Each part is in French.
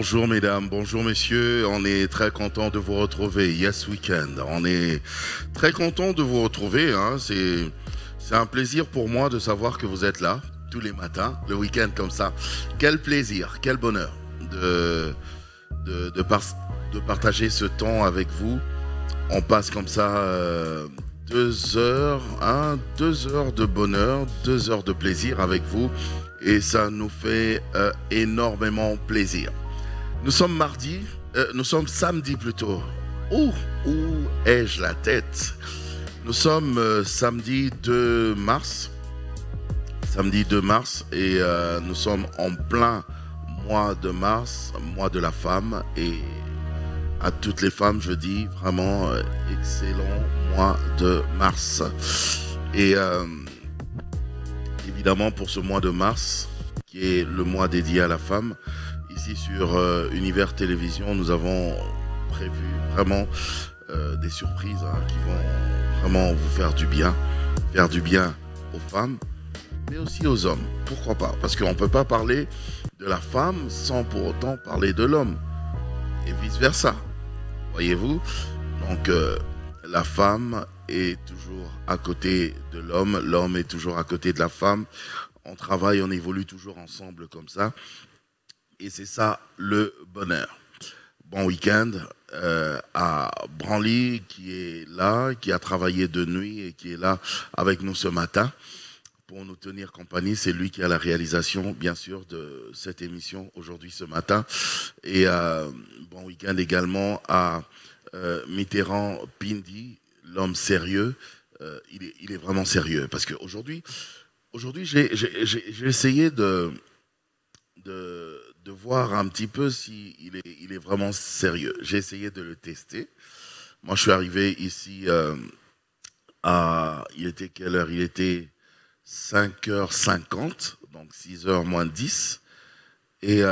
Bonjour mesdames, bonjour messieurs, on est très content de vous retrouver, Yes Weekend. On est très content de vous retrouver, hein. C'est un plaisir pour moi de savoir que vous êtes là tous les matins, le week-end comme ça. Quel plaisir, quel bonheur de partager ce temps avec vous. On passe comme ça 2 heures, hein, 2 heures de bonheur, 2 heures de plaisir avec vous et ça nous fait énormément plaisir. Nous sommes nous sommes samedi plutôt. Où ai-je la tête? Nous sommes samedi 2 mars. Samedi 2 mars et nous sommes en plein mois de mars, mois de la femme. Et à toutes les femmes, je dis vraiment excellent mois de mars. Et évidemment pour ce mois de mars, qui est le mois dédié à la femme, ici sur Univers Télévision, nous avons prévu vraiment des surprises hein, qui vont vraiment vous faire du bien aux femmes, mais aussi aux hommes. Pourquoi pas? Parce qu'on ne peut pas parler de la femme sans pour autant parler de l'homme. Et vice-versa. Voyez-vous? Donc, la femme est toujours à côté de l'homme. L'homme est toujours à côté de la femme. On travaille, on évolue toujours ensemble comme ça. Et c'est ça le bonheur. Bon week-end à Branly qui est là, qui a travaillé de nuit et qui est là avec nous ce matin pour nous tenir compagnie. C'est lui qui a la réalisation, bien sûr, de cette émission aujourd'hui ce matin. Et bon week-end également à Mitterrand Pindi, l'homme sérieux. Il est vraiment sérieux parce qu'aujourd'hui, j'ai essayé de voir un petit peu s'il il est vraiment sérieux. J'ai essayé de le tester. Moi, je suis arrivé ici il était quelle heure? Il était 5h50, donc 6h moins 10. Et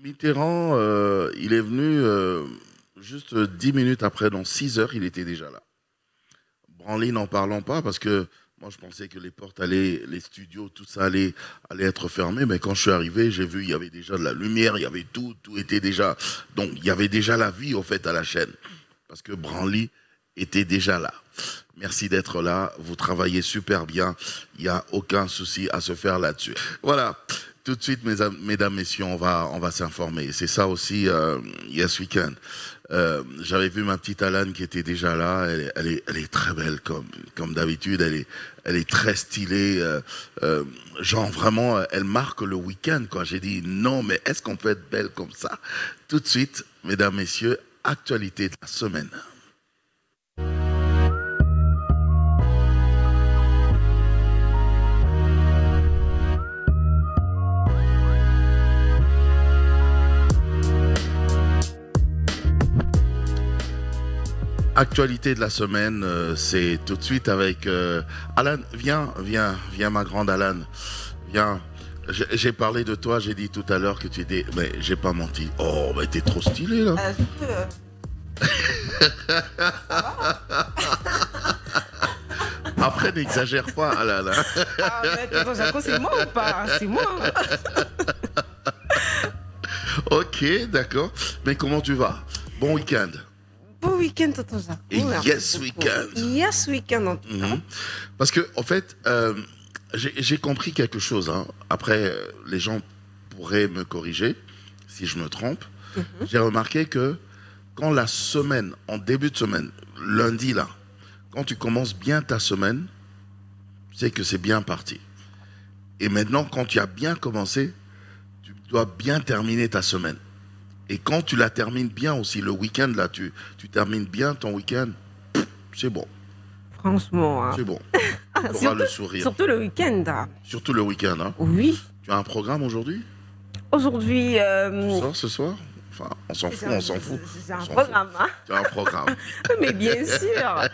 Mitterrand, il est venu juste 10 minutes après, donc 6h, il était déjà là. Branly, n'en parlons pas, parce que moi, je pensais que les portes les studios, tout ça allait être fermé. Mais quand je suis arrivé, j'ai vu, il y avait déjà de la lumière, il y avait tout était déjà... Donc, il y avait déjà la vie, au fait, à la chaîne. Parce que Branly était déjà là. Merci d'être là. Vous travaillez super bien. Il n'y a aucun souci à se faire là-dessus. Voilà. Tout de suite, mesdames, messieurs, on va s'informer. C'est ça aussi, Yes Weekend. J'avais vu ma petite Alane qui était déjà là. Elle est très belle comme d'habitude. Elle est très stylée. Genre vraiment, elle marque le week-end, quoi. J'ai dit non, mais est-ce qu'on peut être belle comme ça? Tout de suite, mesdames, messieurs, actualité de la semaine. Actualité de la semaine, c'est tout de suite avec Alane. Viens, ma grande Alane. Viens. J'ai parlé de toi, j'ai dit tout à l'heure que tu étais... Mais j'ai pas menti. Oh, mais t'es trop stylé, là. Après, n'exagère pas, Alane. Ah, mais attends, Jaco, c'est moi ou pas? C'est moi. Ok, d'accord. Mais comment tu vas? Bon week-end. Bon week-end, tonton Jaco. Et Yes Weekend. Yes Weekend, en tout cas. Parce que, en fait, j'ai compris quelque chose. Hein. Après, les gens pourraient me corriger si je me trompe. J'ai remarqué que quand la semaine, en début de semaine, lundi là, quand tu commences bien ta semaine, c'est que c'est bien parti. Et maintenant, quand tu as bien commencé, tu dois bien terminer ta semaine. Et quand tu la termines bien aussi, le week-end, là, tu termines bien ton week-end, c'est bon. Franchement. Hein. C'est bon. Tu auras le sourire. Surtout le week-end. Hein. Surtout le week-end. Hein. Oui. Tu as un programme aujourd'hui? Aujourd'hui... Tu sors ce soir? Enfin, on s'en fout, on s'en fout. C'est un programme. Hein. Tu as un programme. Mais bien sûr.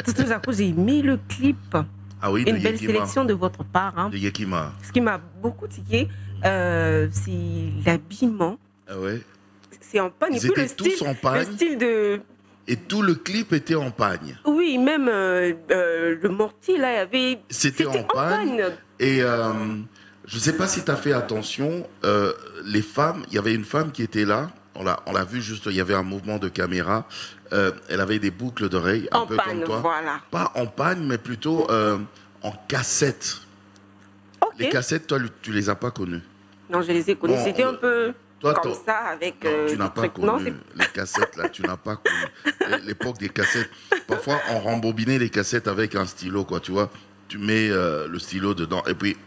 Tout à coup, j'ai aimé le clip. Ah oui, une belle sélection de votre part. Hein. De Yekima. Ce qui m'a beaucoup tiqué, c'est l'habillement. Ah ouais. C'est en pagne. Ils étaient tous en pagne. Le style de... Et tout le clip était en pagne. Oui, même le mortier, là, il y avait... C'était en pagne. Et Je ne sais pas si tu as fait attention, les femmes, il y avait une femme qui était là, on l'a vu juste, il y avait un mouvement de caméra, elle avait des boucles d'oreilles, un peu panne, comme toi. Voilà. Pas en panne, mais plutôt en cassette. Ok. Les cassettes, toi, tu les as pas connues. Non, je les ai connues. Bon, C'était un peu toi, comme ça avec. Non, tu n'as des pas trucs. connu Non, les cassettes, là, tu n'as pas connu. L'époque des cassettes. Parfois, on rembobinait les cassettes avec un stylo, quoi, tu vois. Tu mets le stylo dedans et puis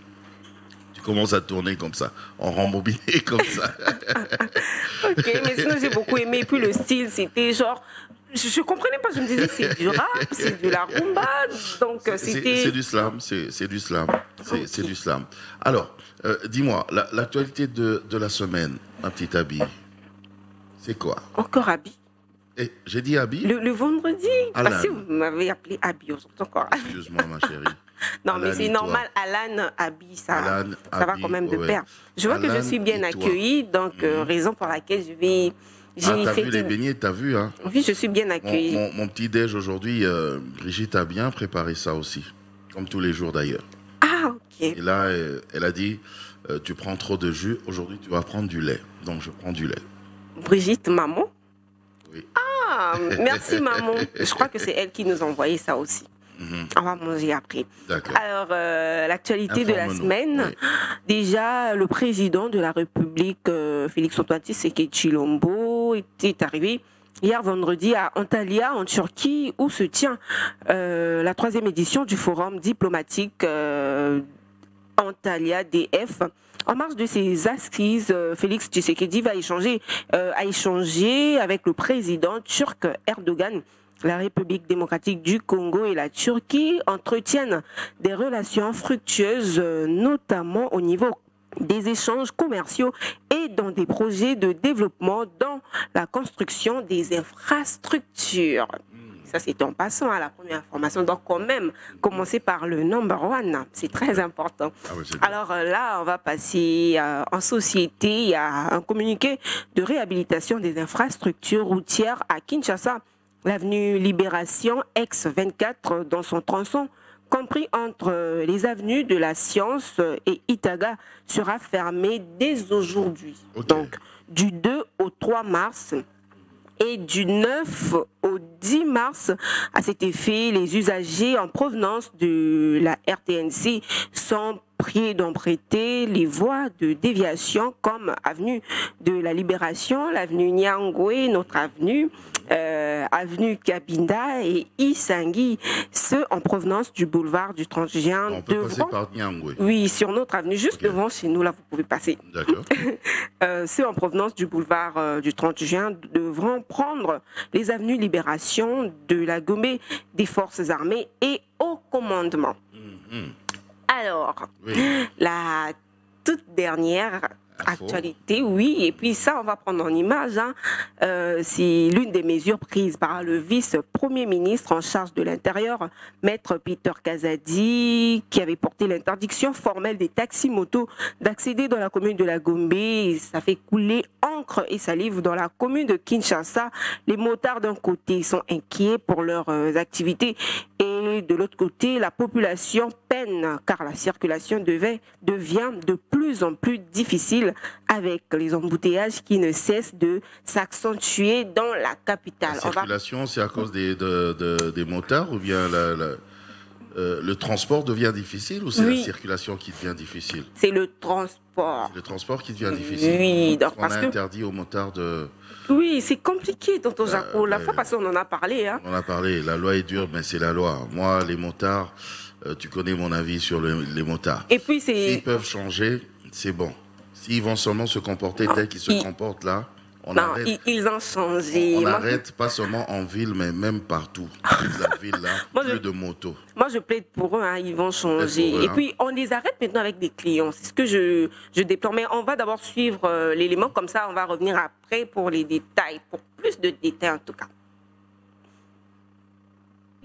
tu commences à tourner comme ça. On rembobinait comme ça. ok, mais sinon, j'ai beaucoup aimé. Et puis le style, c'était genre. Je comprenais pas, je me disais c'est du rap, c'est de la rumba, donc c'était... C'est du slam, c'est du slam, Okay. c'est du slam. Alors, dis-moi, l'actualité de la semaine, ma petite Abby, c'est quoi? Encore Abby. Eh, j'ai dit Abby? Le vendredi, Alan. parce que vous m'avez appelé Abby aujourd'hui encore. Excuse-moi, ma chérie. Non, Alan mais c'est et toi. normal, Alan, Abby, ça Alan, va Abby, quand même de ouais. pair. Je vois que Alan je suis bien et toi. accueillie, donc raison pour laquelle je vais... Ah, t'as vu les beignets, t'as vu, hein? Oui, je suis bien accueillie. Mon petit déj aujourd'hui, Brigitte a bien préparé ça aussi, comme tous les jours d'ailleurs. Ah, ok. Et là, elle a dit, tu prends trop de jus, aujourd'hui tu vas prendre du lait. Donc je prends du lait. Brigitte, maman? Oui. Ah, merci maman. Je crois que c'est elle qui nous a envoyé ça aussi. On va manger après. D'accord. Alors, l'actualité de la Informe-nous. semaine, Oui. déjà, le président de la République, Félix-Antoine Tshisekedi Tshilombo, était arrivé hier vendredi à Antalya, en Turquie, où se tient la 3e édition du forum diplomatique Antalya DF. En marge de ces assises, Félix Tshisekedi va échanger avec le président turc Erdogan. La République démocratique du Congo et la Turquie entretiennent des relations fructueuses, notamment au niveau des échanges commerciaux et dans des projets de développement dans la construction des infrastructures. Ça, c'est en passant à la première information. Donc, quand même, commencer par le number one, c'est très important. Ah oui, c'est bien. Alors là, on va passer en société. Il y a un communiqué de réhabilitation des infrastructures routières à Kinshasa. L'avenue Libération, ex-24, dans son tronçon, compris entre les avenues de la Science et Itaga, sera fermée dès aujourd'hui. Ok. Donc, du 2 au 3 mars et du 9 au 10 mars. À cet effet, les usagers en provenance de la RTNC sont priés d'emprunter les voies de déviation comme avenue de la Libération, l'avenue Nyangwe, notre avenue, avenue Kabinda et Isangui, ceux en provenance du boulevard du 30 juin. On peut passer par Nyangwe. Oui, sur notre avenue, juste Ok. devant chez nous, là, vous pouvez passer. D'accord. Ceux en provenance du boulevard du 30 juin devront prendre les avenues Libération, de la Gombe, des forces armées et au commandement. Mhm. Alors, Oui. la toute dernière Info. actualité, oui, et puis ça, on va prendre en image. Hein. C'est l'une des mesures prises par le vice-premier ministre en charge de l'Intérieur, Maître Peter Kazadi, qui avait porté l'interdiction formelle des taxis-motos d'accéder dans la commune de la Gombe. Et ça fait couler encre et salive dans la commune de Kinshasa. Les motards d'un côté sont inquiets pour leurs activités et de l'autre côté, la population peine car la circulation devient de plus en plus difficile avec les embouteillages qui ne cessent de s'accentuer dans la capitale. La circulation, c'est à cause des motards ou bien le transport devient difficile ou c'est Oui. la circulation qui devient difficile? C'est le transport. C'est le transport qui devient difficile. Oui, donc On parce a que interdit aux motards de... oui, c'est compliqué, tonton Jaco. La ouais. fois passée, on en a parlé. Hein. On a parlé, la loi est dure, mais c'est la loi. Moi, les motards, tu connais mon avis sur les motards. Et puis S'ils c'est peuvent changer, c'est bon. S'ils vont seulement se comporter Non, tels qu'ils se ils- comportent là, on non, arrête. ils ont changé. On Moi- arrête, pas seulement en ville, mais même partout. Toute la ville là, Moi, plus je- de motos. Moi, je plaide pour eux, hein, ils vont changer. Pour eux, Et hein. puis, on les arrête maintenant avec des clients. C'est ce que je déplore. Mais on va d'abord suivre l'élément, comme ça, on va revenir après pour les détails, pour plus de détails en tout cas.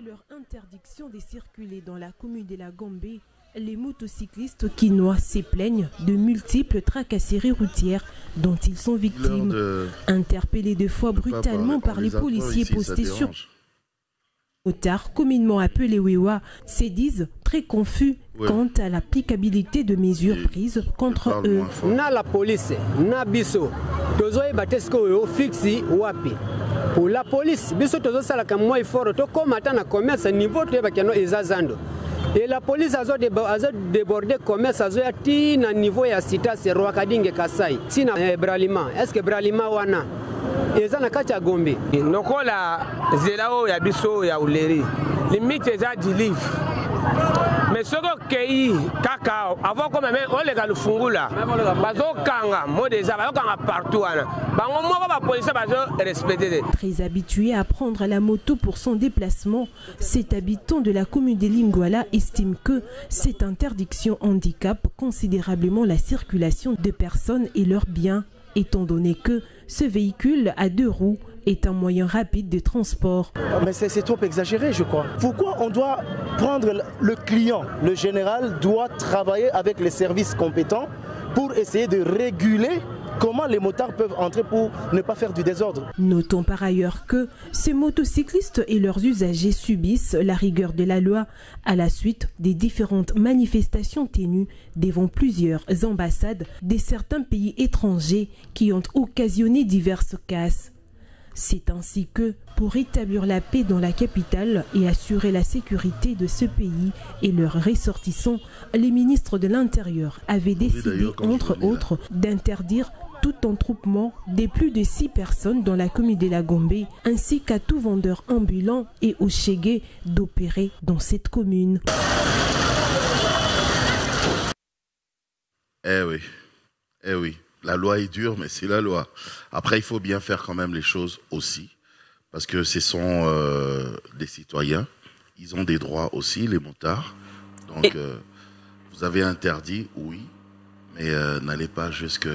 Leur interdiction de circuler dans la commune de la Gombe, les motocyclistes quinois se plaignent de multiples tracasseries routières dont ils sont L'heure victimes. de Interpellés deux fois pas brutalement par les parler- policiers ici, ça postés sur dérange. Motards, communément appelés Wewa, se disent très confus quant à l'applicabilité de mesures prises contre eux. Na la police, na biso, tozoe batesko yo fixi wapi. Pour la police, biso tozo sala ka moi fort to komata na commerce niveau to bakeno ezazando. Et la police a débordé commerce a ti na niveau ya sita se Rwakadinge Kasai. Tina Bralima, est-ce que Bralima wana eza na kati ya Gombe? Nokola zelao ya biso ya uleri. Limite eza delive. Mais ce que kaka avant comme même on les gars le fungula bazo kanga modeza bazo kanga partout bango moko ba police bazo respecter. Très habitué à prendre la moto pour son déplacement, cet habitant de la commune de Lingwala estime que cette interdiction handicape considérablement la circulation de personnes et leurs biens, étant donné que ce véhicule à 2 roues est un moyen rapide de transport. Mais c'est trop exagéré, je crois. Pourquoi on doit prendre le client? Le général doit travailler avec les services compétents pour essayer de réguler comment les motards peuvent entrer pour ne pas faire du désordre. Notons par ailleurs que ces motocyclistes et leurs usagers subissent la rigueur de la loi à la suite des différentes manifestations tenues devant plusieurs ambassades de certains pays étrangers qui ont occasionné diverses casses. C'est ainsi que, pour établir la paix dans la capitale et assurer la sécurité de ce pays et leurs ressortissants, les ministres de l'Intérieur avaient décidé, entre autres, d'interdire tout entroupement de plus de 6 personnes dans la commune de la Gombe, ainsi qu'à tout vendeur ambulant et au Chégué d'opérer dans cette commune. Eh oui. La loi est dure, mais c'est la loi. Après, il faut bien faire quand même les choses aussi, parce que ce sont des citoyens. Ils ont des droits aussi, les motards. Donc, vous avez interdit, oui, mais n'allez pas jusque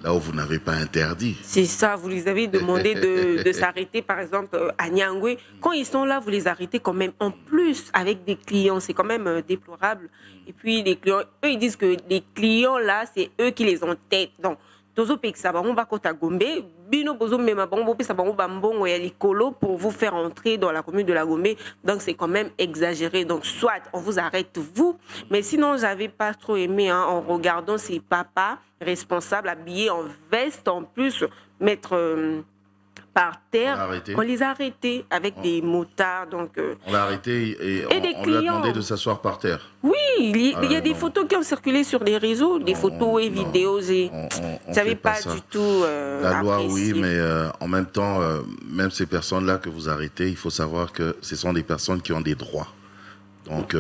là où vous n'avez pas interdit. C'est ça, vous les avez demandé de s'arrêter, par exemple, à Nyangwe. Quand ils sont là, vous les arrêtez quand même en plus avec des clients. C'est quand même déplorable. Et puis, les clients, eux, ils disent que les clients, là, c'est eux qui les entêtent. Donc, tozo peksa bango ba kota Gombe, bino bozo mema bango pesa bango bambongo ya likolo pour vous faire entrer dans la commune de la Gombe. Donc c'est quand même exagéré. Donc soit on vous arrête vous, mais sinon j'avais pas trop aimé en regardant ces papas responsables habillés en veste en plus mettre par terre. On les a arrêtés avec des motards. Donc, on l'a arrêté et on lui a demandé de s'asseoir par terre. Oui, il y a des photos qui ont circulé sur les réseaux, des photos et vidéos. Je n'avais pas du tout la loi, apprécié. oui, mais en même temps, même ces personnes-là que vous arrêtez, il faut savoir que ce sont des personnes qui ont des droits. Donc...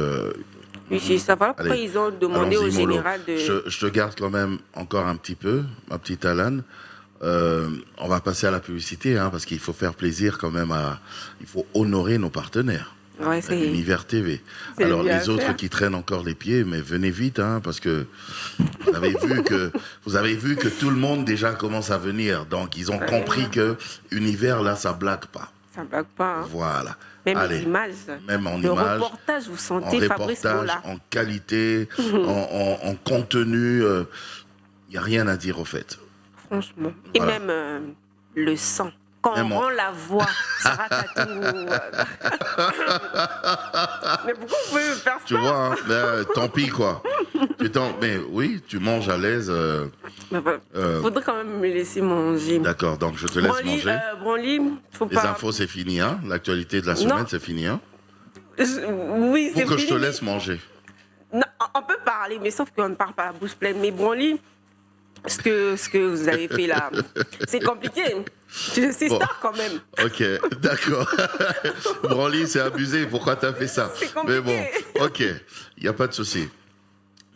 oui, c'est ça. Voilà pourquoi ils ont demandé au général de... Je te garde quand même encore un petit peu, ma petite Alane. On va passer à la publicité, hein, parce qu'il faut faire plaisir quand même il faut honorer nos partenaires. Ouais, c'est Univers TV. Alors les autres qui traînent encore les pieds, mais venez vite, hein, parce que vous avez vu que tout le monde déjà commence à venir. Donc ils ont compris que Univers là, ça blague pas. Ça blague pas. Hein. Voilà. Même les images. Même en le images. Reportage, vous sentez Fabrice Bola. En qualité, en contenu, il n'y a rien à dire au fait. Franchement. Et voilà. Même le sang. Quand même on rend la voix, Sarah Tatou. Mais pourquoi vous pouvez faire ça? Tu vois, hein, tant pis quoi. Mais oui, tu manges à l'aise. Faudrait quand même me laisser manger. D'accord, donc je te laisse manger. Branly, faut les pas... infos, c'est fini. Hein. L'actualité de la semaine, c'est fini. Hein. Oui, c'est fini. Faut que je te laisse manger. Non, on peut parler, mais sauf qu'on ne parle pas la bouche pleine. Mais Branly, ce que vous avez fait là, c'est compliqué. C'est star quand même. Ok, d'accord. Branly, c'est abusé. Pourquoi tu as fait ça? C'est compliqué. Mais bon, ok, il n'y a pas de souci.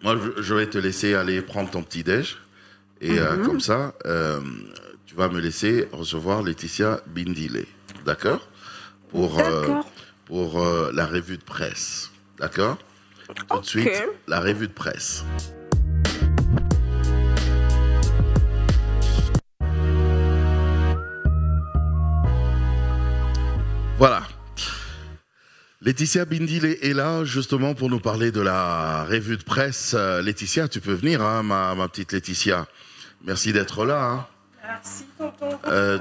Moi, je vais te laisser aller prendre ton petit-déj. Et comme ça, tu vas me laisser recevoir Laetitia Bindile. D'accord? Pour la revue de presse. D'accord? Tout de suite, la revue de presse. Voilà. Laetitia Bindile est là justement pour nous parler de la revue de presse. Laetitia, tu peux venir, hein, ma petite Laetitia. Merci d'être là. Hein. Merci, tonton.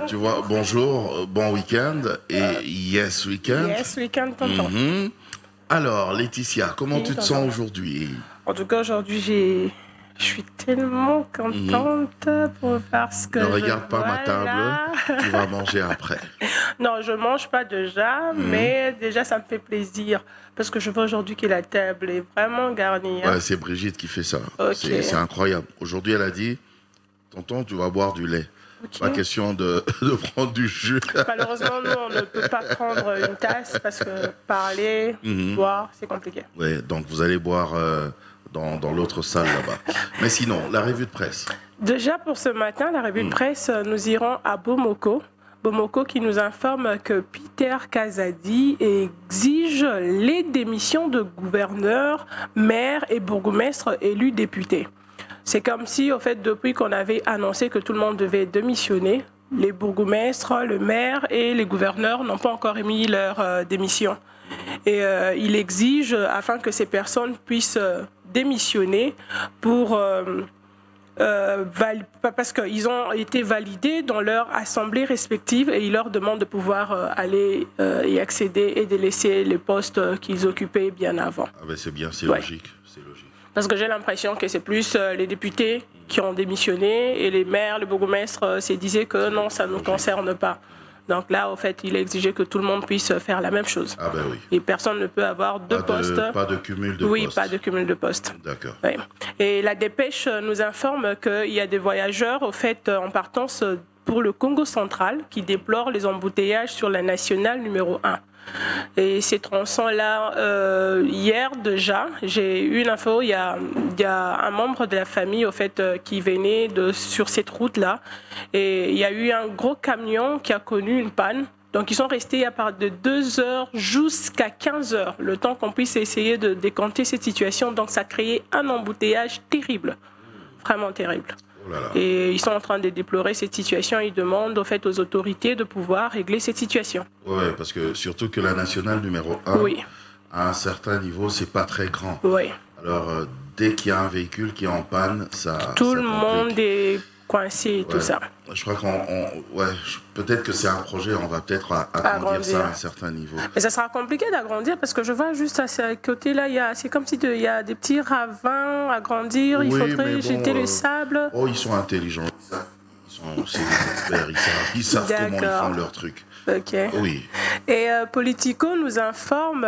Tu vois, bonjour, bon week-end et yes week-end. Yes week-end, tonton. Alors, Laetitia, comment tu te sens aujourd'hui? En tout cas, aujourd'hui, je suis tellement contente parce que ne regarde pas ma table, tu vas manger après. Non, je mange pas déjà, mais déjà, ça me fait plaisir parce que je vois aujourd'hui que la table est vraiment garnie. Ouais, c'est Brigitte qui fait ça. Okay. C'est incroyable. Aujourd'hui, elle a dit, tonton, tu vas boire du lait. Okay. Pas question de prendre du jus. Malheureusement, nous, on ne peut pas prendre une tasse parce que parler, boire, c'est compliqué. Oui, donc vous allez boire dans l'autre salle là-bas. Mais sinon, la revue de presse. Déjà pour ce matin, la revue de presse, nous irons à Bomoko. Bomoko qui nous informe que Peter Kazadi exige les démissions de gouverneurs, maires et bourgmestres élus députés. C'est comme si, au fait, depuis qu'on avait annoncé que tout le monde devait démissionner, les bourgmestres, le maire et les gouverneurs n'ont pas encore émis leur démission. Et il exige, afin que ces personnes puissent démissionner pour... parce qu'ils ont été validés dans leur assemblée respective et ils leur demandent de pouvoir aller y accéder et de laisser les postes qu'ils occupaient bien avant. Ah ben c'est bien, c'est logique. Parce que j'ai l'impression que c'est plus les députés qui ont démissionné et les maires, les bourgmestres se disaient que non, ça ne nous concerne pas. Donc là, au fait, il est exigé que tout le monde puisse faire la même chose. Ah ben oui. Et personne ne peut avoir deux postes. Pas de cumul de postes. Oui, pas de cumul de postes. D'accord. Oui. Et la dépêche nous informe qu'il y a des voyageurs, au fait, en partance pour le Congo central, qui déplorent les embouteillages sur la nationale numéro 1. Et ces tronçons-là, hier déjà, j'ai eu une info, il y a un membre de la famille au fait, qui venait sur cette route-là. Et il y a eu un gros camion qui a connu une panne. Donc ils sont restés à part de 2 heures jusqu'à 15 heures, le temps qu'on puisse essayer de décanter cette situation. Donc ça a créé un embouteillage terrible, vraiment terrible. Et ils sont en train de déplorer cette situation. Ils demandent au fait aux autorités de pouvoir régler cette situation. Oui, parce que surtout que la nationale numéro 1, à un certain niveau, c'est pas très grand. Oui. Alors, dès qu'il y a un véhicule qui est en panne, tout le monde est coincé et tout ça. Je crois peut-être que c'est un projet, on va peut-être agrandir ça à un certain niveau. Mais ça sera compliqué d'agrandir parce que je vois juste à ce côté-là, c'est comme s'il y a des petits ravins à grandir, il faudrait jeter le sable. Oh, ils sont intelligents, c'est des experts, ils savent comment ils font leur truc. Ok. Oui. Et Politico nous informe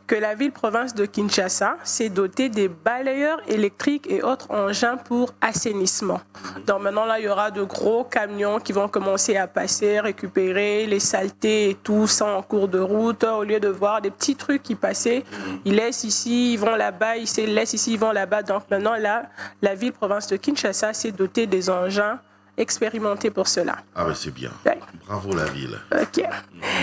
que la ville-province de Kinshasa s'est dotée des balayeurs électriques et autres engins pour assainissement. Donc maintenant, là, il y aura de gros camions qui vont commencer à passer, récupérer les saletés et tout ça en cours de route. Au lieu de voir des petits trucs qui passaient, ils laissent ici, ils vont là-bas, ils laissent ici, ils vont là-bas. Donc maintenant, là, la ville-province de Kinshasa s'est dotée des engins expérimenté pour cela. Ah ben c'est bien. Ouais. Bravo la ville. Ok.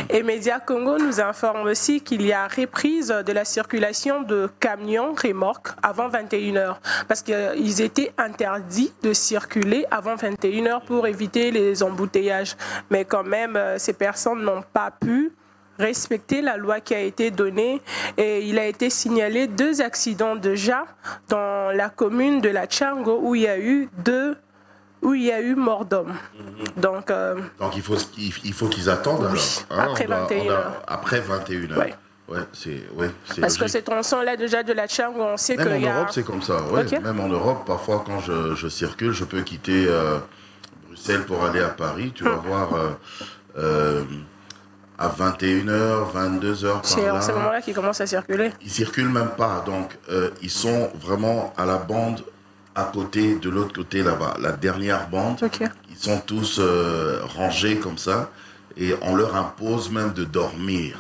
Et Média Congo nous informe aussi qu'il y a reprise de la circulation de camions remorques avant 21h. Parce qu'ils étaient interdits de circuler avant 21h pour éviter les embouteillages. Mais quand même, ces personnes n'ont pas pu respecter la loi qui a été donnée et il a été signalé 2 accidents déjà dans la commune de la Tchango où il y a eu mort d'homme. Donc il faut qu'ils attendent alors. Après 21h. Après 21h. Ouais. C'est parce logique. que ces tronçons-là, déjà de la Tchango, on sait même qu'il y a... en Europe, c'est comme ça. Ouais. Okay. Même en Europe, parfois, quand je circule, je peux quitter Bruxelles pour aller à Paris. Tu vas voir à 21h, 22h, c'est à ce moment-là qu'ils commencent à circuler. Ils circulent même pas. Donc, ils sont vraiment à la bande à côté, de l'autre côté là-bas, la dernière bande. Okay. Ils sont tous rangés comme ça et on leur impose même de dormir.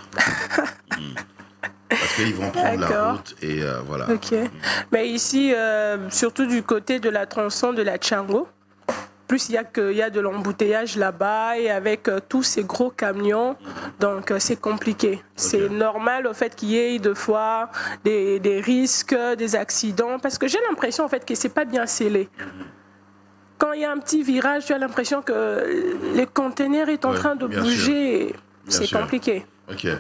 Parce qu'ils vont prendre la route et voilà. Okay. Mais ici, surtout du côté de la tronçon de la Tchango, plus il y a de l'embouteillage là-bas et avec tous ces gros camions, donc c'est compliqué. Okay. C'est normal au fait qu'il y ait des fois des risques, des accidents, parce que j'ai l'impression en fait que c'est pas bien scellé. Quand il y a un petit virage, tu as l'impression que le conteneur est en train de bouger. C'est compliqué. Okay.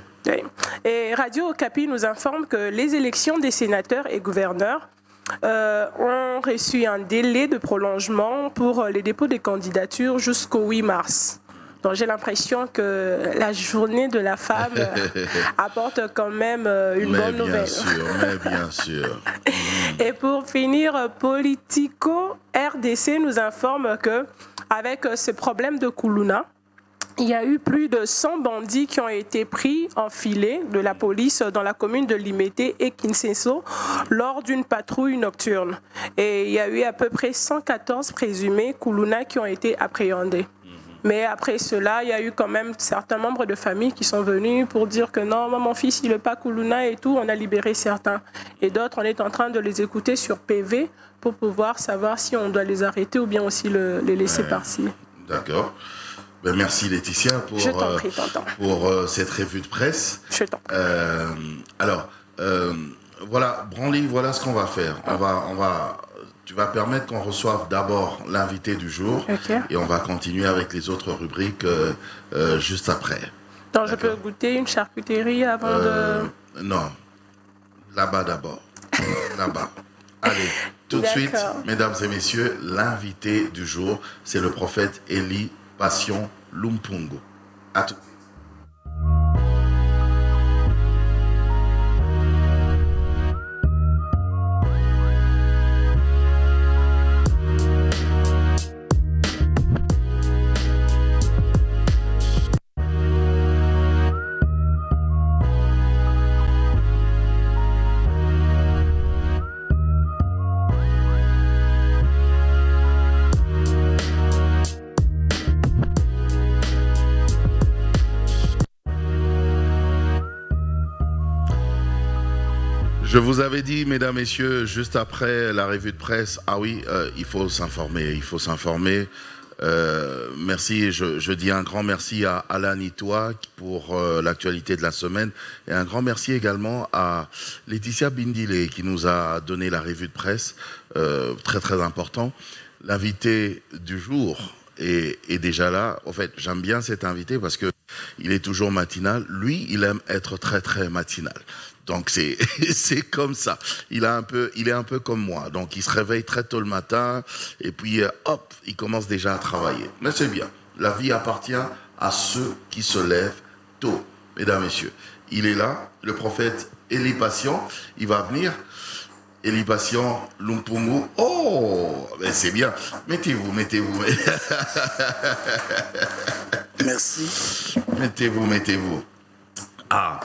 Et Radio Okapi nous informe que les élections des sénateurs et gouverneurs ont reçu un délai de prolongement pour les dépôts des candidatures jusqu'au 8 mars. Donc j'ai l'impression que la journée de la femme apporte quand même une bonne nouvelle. Mais bien sûr. Et pour finir, Politico RDC nous informe que avec ce problème de Kuluna, il y a eu plus de 100 bandits qui ont été pris en filet de la police dans la commune de Limete et Kinseso lors d'une patrouille nocturne. Et il y a eu à peu près 114 présumés Kuluna qui ont été appréhendés. Mais après cela, il y a eu quand même certains membres de famille qui sont venus pour dire que non, mon fils, il n'est pas Kuluna et tout. On a libéré certains. Et d'autres, on est en train de les écouter sur PV pour pouvoir savoir si on doit les arrêter ou bien aussi les laisser par-ci. D'accord. Ben, merci Laetitia pour, cette revue de presse. Je t'en prie. Alors, voilà, Branly, voilà ce qu'on va faire. Tu vas permettre qu'on reçoive d'abord l'invité du jour et on va continuer avec les autres rubriques juste après. Donc je peux goûter une charcuterie avant de... Non, là-bas d'abord. Là-bas. Allez, tout de suite, mesdames et messieurs, l'invité du jour, c'est le prophète Eli Passion Lumpungu. À tout de suite. Je vous avais dit, mesdames, messieurs, juste après la revue de presse, ah oui, il faut s'informer, merci, je dis un grand merci à Alain Itoa pour l'actualité de la semaine et un grand merci également à Laetitia Bindile qui nous a donné la revue de presse, très très important. L'invité du jour est déjà là. En fait, j'aime bien cet invité parce que il est toujours matinal. Lui, il aime être très très matinal. Donc c'est comme ça. Il est un peu comme moi. Donc il se réveille très tôt le matin et puis hop, il commence déjà à travailler. Mais c'est bien. La vie appartient à ceux qui se lèvent tôt. Mesdames, messieurs, il est là, le prophète Eli Passion. Il va venir. Eli Passion Lumpungu. Oh, ben c'est bien. Mettez-vous. Merci. Mettez-vous. Ah.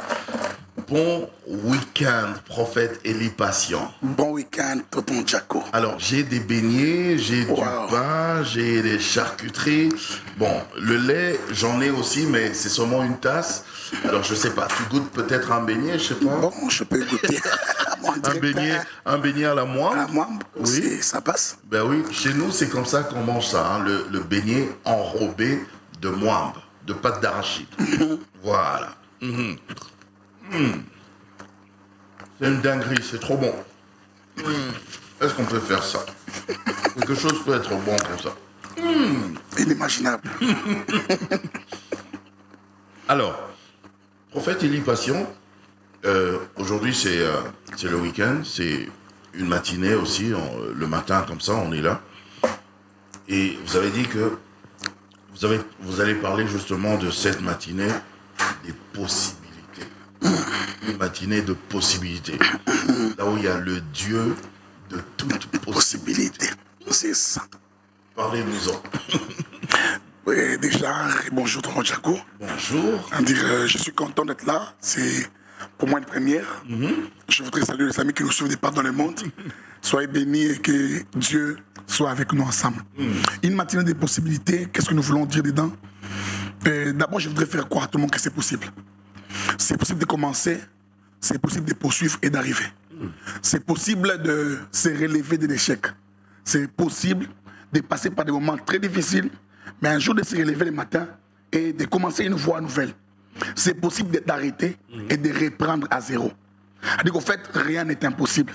Bon week-end, prophète Eli Passion. Bon week-end, tonton Jaco. Alors, j'ai des beignets, j'ai du pain, j'ai des charcuteries. Bon, le lait, j'en ai aussi, mais c'est seulement une tasse. Alors, je sais pas, tu goûtes peut-être un beignet, je sais pas. Bon, je peux goûter. un beignet à la moine. À la moine, oui. Ça passe. Ben oui, chez nous, c'est comme ça qu'on mange ça, hein, le beignet enrobé de moine, de pâte d'arachide. Voilà. C'est une dinguerie, c'est trop bon. Est-ce qu'on peut faire ça? Quelque chose peut être bon comme ça. Inimaginable. Alors, prophète Eli Passion, aujourd'hui c'est le week-end, c'est une matinée aussi, le matin comme ça, on est là. Et vous avez dit que vous allez parler justement de cette matinée des possibilités. Une matinée de possibilités. Là où il y a le Dieu de toute possibilité. C'est ça. Parlez-nous-en. Oui, déjà, bonjour Tonton Jaco. Bonjour. Je suis content d'être là. C'est pour moi une première. Je voudrais saluer les amis qui nous suivent des parts dans le monde. Soyez bénis et que Dieu soit avec nous ensemble. Une matinée de possibilités, qu'est-ce que nous voulons dire dedans? D'abord, je voudrais faire croire à tout le monde que c'est possible. C'est possible de commencer, c'est possible de poursuivre et d'arriver. C'est possible de se relever de l'échec. C'est possible de passer par des moments très difficiles, mais un jour de se relever le matin et de commencer une voie nouvelle. C'est possible d'arrêter et de reprendre à zéro. C'est-à-dire qu'en fait, rien n'est impossible.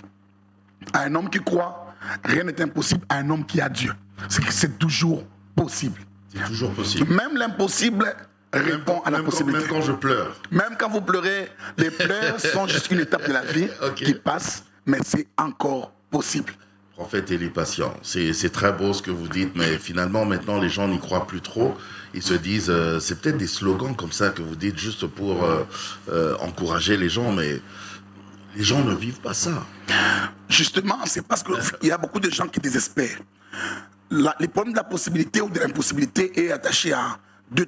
À un homme qui croit, rien n'est impossible à un homme qui a Dieu. C'est toujours possible. C'est toujours possible. Même l'impossible répond à la possibilité. Même quand je pleure. Même quand vous pleurez, les pleurs sont juste une étape de la vie qui passe, mais c'est encore possible. Prophète Élie Patient, c'est très beau ce que vous dites, mais finalement, maintenant, les gens n'y croient plus trop. Ils se disent, c'est peut-être des slogans comme ça que vous dites juste pour encourager les gens, mais les gens ne vivent pas ça. Justement, c'est parce qu'il y a beaucoup de gens qui désespèrent. Les problèmes de la possibilité ou de l'impossibilité est attaché à des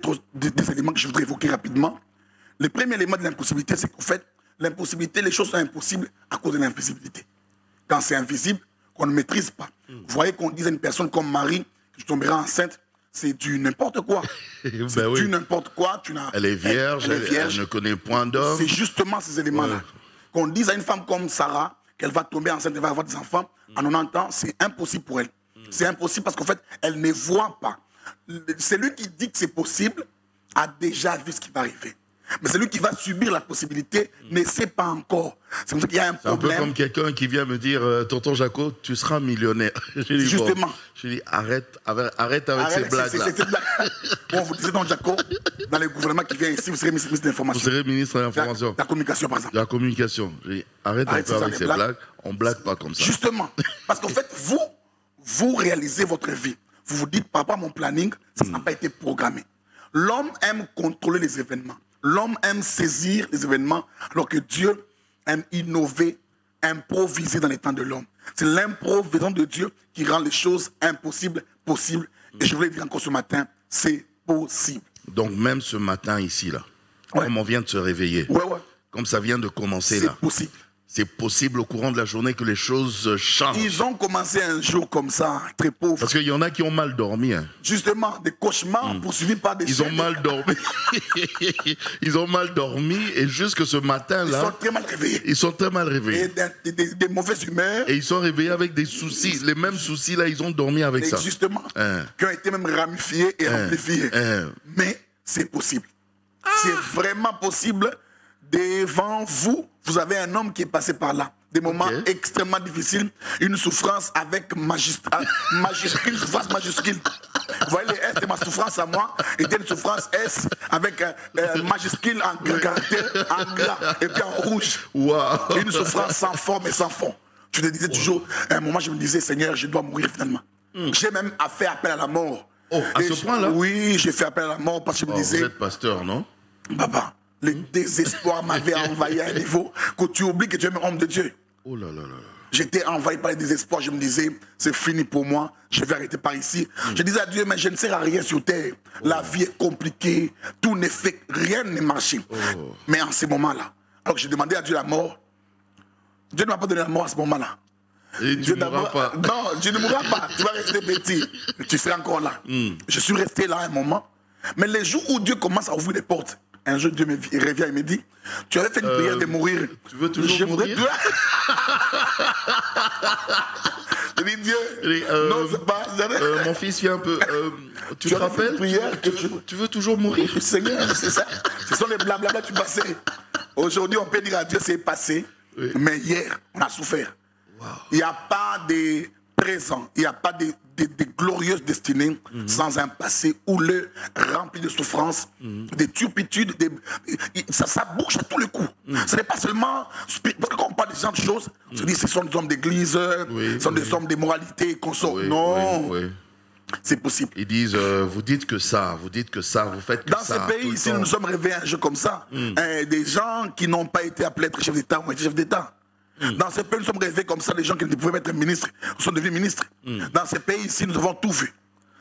éléments que je voudrais évoquer rapidement. Le premier élément de l'impossibilité, c'est qu'en fait, l'impossibilité, les choses sont impossibles à cause de l'invisibilité. Quand c'est invisible, qu'on ne maîtrise pas. Vous voyez qu'on dise à une personne comme Marie, que tu tomberas enceinte, c'est du n'importe quoi. C'est du n'importe quoi. Elle est vierge, elle ne connaît point d'homme. C'est justement ces éléments-là. Qu'on dise à une femme comme Sarah qu'elle va tomber enceinte, elle va avoir des enfants, en 90 ans, c'est impossible pour elle. C'est impossible parce qu'en fait, elle ne voit pas. Celui qui dit que c'est possible a déjà vu ce qui va arriver. Mais celui qui va subir la possibilité ne sait pas encore. C'est comme ça qu'il y a un problème. C'est un peu comme quelqu'un qui vient me dire, tonton Jaco, tu seras millionnaire. Justement. Bon, je dis, arrête avec ces blagues-là. Bon, vous disiez, tonton Jaco, dans le gouvernement qui vient ici, vous serez ministre de l'Information. Vous serez ministre de l'Information. La communication, par exemple. La communication. Je dis, arrête un peu avec ces blagues. On ne blague pas comme ça. Justement. Parce qu'en fait, vous réalisez votre vie. Vous vous dites, par rapport à mon planning, ça n'a pas été programmé. L'homme aime contrôler les événements. L'homme aime saisir les événements, alors que Dieu aime innover, improviser dans les temps de l'homme. C'est l'improvisation de Dieu qui rend les choses impossibles, possibles. Et je voulais dire encore ce matin, c'est possible. Donc même ce matin ici, là, comme on vient de se réveiller, comme ça vient de commencer là, c'est possible. C'est possible au courant de la journée que les choses changent. Ils ont commencé un jour comme ça, très pauvre. Parce qu'il y en a qui ont mal dormi. Hein. Justement, des cauchemars poursuivis par des... Ils ont mal dormi. Ils ont mal dormi et jusque ce matin-là... Ils sont très mal réveillés. Ils sont très mal réveillés. Et des mauvaises humeurs. Et ils sont réveillés avec des soucis. Les mêmes soucis, là, ils ont dormi avec ça. Justement. Qui ont été même ramifiés et amplifiés. Mais c'est possible. C'est vraiment possible. Devant vous, vous avez un homme qui est passé par là. Des moments extrêmement difficiles, une souffrance avec majuscule, souffrance majuscule. Vous voyez, les S de ma souffrance à moi était une souffrance S avec majuscule en caractère, en gras, et puis en rouge. Wow. Une souffrance sans forme et sans fond. Je te disais toujours, à un moment, je me disais, Seigneur, je dois mourir finalement. J'ai même fait appel à la mort. Oh, à ce point-là? Oui, j'ai fait appel à la mort parce que je me disais... Vous êtes pasteur, non? Papa, le désespoir m'avait envahi à un niveau que tu oublies que tu es un homme de Dieu. Oh là là là. J'étais envahi par le désespoir. Je me disais, c'est fini pour moi. Je vais arrêter par ici. Je disais à Dieu, mais je ne sers à rien sur terre. La vie est compliquée. Tout n'est fait. Rien n'est marché. Mais en ce moment-là, alors que j'ai demandé à Dieu la mort, Dieu ne m'a pas donné la mort à ce moment-là. Et tu ne mourras pas. Non, je ne mourras pas. Tu vas rester petit. Tu seras encore là. Je suis resté là un moment. Mais les jours où Dieu commence à ouvrir les portes, un jour, Dieu me revient et me dit, tu avais fait une prière de mourir. Tu veux toujours mourir? Je dis, Dieu, non, c'est pas... mon fils, viens un peu. Tu te rappelles tu veux toujours mourir? Seigneur, c'est ça. Ce sont les blablabla du passé. Aujourd'hui, on peut dire à Dieu, c'est passé. Oui. Mais hier, on a souffert. Wow. Il n'y a pas de présent, il n'y a pas de glorieuses destinées sans un passé houleux, rempli de souffrances, de turpitudes. Ça bouge à tous les coups. Ce n'est pas seulement... Parce que quand on parle de ce genre de choses, on se dit ce sont des hommes d'église, ce sont des hommes de moralité, consorts. Non, c'est possible. Ils disent, vous dites que ça, vous faites que dans ça. Dans ce pays, ici, nous nous sommes réveillés un jeu comme ça. Des gens qui n'ont pas été appelés à être chefs d'État ont été chefs d'État. Dans ce pays, nous sommes rêvés comme ça, les gens qui ne pouvaient pas être ministres sont devenus ministres. Dans ce pays ici, nous avons tout vu.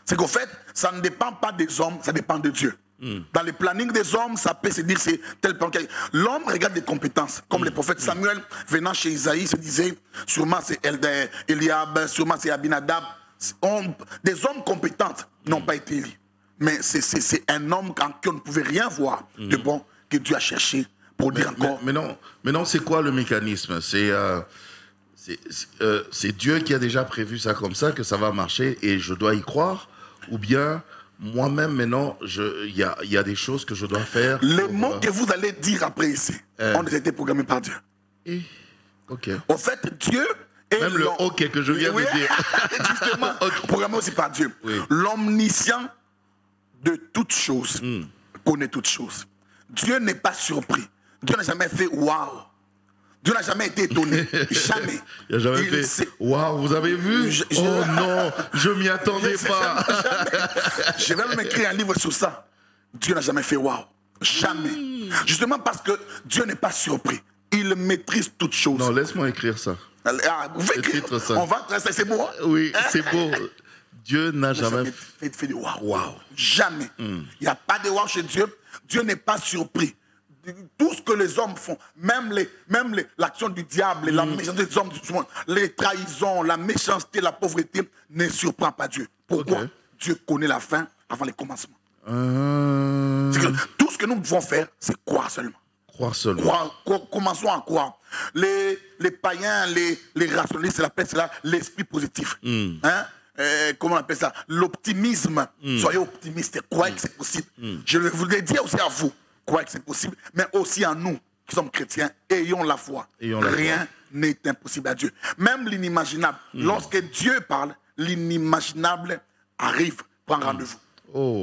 C'est qu'en fait, ça ne dépend pas des hommes, ça dépend de Dieu. Dans le planning des hommes, ça peut se dire c'est tel plan. L'homme regarde des compétences. Comme le prophète Samuel, venant chez Isaïe, se disait, sûrement c'est Eliab, sûrement c'est Abinadab. Des hommes compétents n'ont pas été élus. Mais c'est un homme en qui on ne pouvait rien voir de bon que Dieu a cherché. Pour dire encore. Mais non, c'est quoi le mécanisme? C'est Dieu qui a déjà prévu ça comme ça, que ça va marcher et je dois y croire? Ou bien moi-même, maintenant, il y a des choses que je dois faire? Les mots que vous allez dire après ici ont été programmés par Dieu. Ok. En fait, Dieu est... Même le ok que je viens de dire. Justement, programmé aussi par Dieu. Oui. L'omniscient de toutes choses connaît toutes choses. Dieu n'est pas surpris. Dieu n'a jamais fait waouh. Dieu n'a jamais été étonné. Jamais. Il n'a jamais fait. Waouh, vous avez vu? Oh non, je m'y attendais pas. Je vais même écrire un livre sur ça. Dieu n'a jamais fait waouh. Jamais. Justement parce que Dieu n'est pas surpris. Il maîtrise toutes choses. Non, laisse-moi écrire ça. Vous pouvez écrire. On va tracer, c'est beau. Oui, c'est beau. Dieu n'a jamais fait de waouh. Jamais. Il n'y a pas de waouh chez Dieu. Dieu n'est pas surpris. Tout ce que les hommes font, même l'action du diable, la méchanceté des hommes du monde, les trahisons, la méchanceté, la pauvreté, ne surprend pas Dieu. Pourquoi? Dieu connaît la fin avant les commencements. Tout ce que nous devons faire, c'est croire seulement. Croire seulement. Commençons à croire. Les païens, les rationalistes, appellent cela l'esprit positif. Comment on appelle ça? L'optimisme. Soyez optimistes, croyez que c'est possible. Je voudrais dire aussi à vous, croyez que c'est possible, mais aussi à nous qui sommes chrétiens, ayons la foi. Rien n'est impossible à Dieu. Même l'inimaginable. Lorsque Dieu parle, l'inimaginable arrive, prend rendez-vous.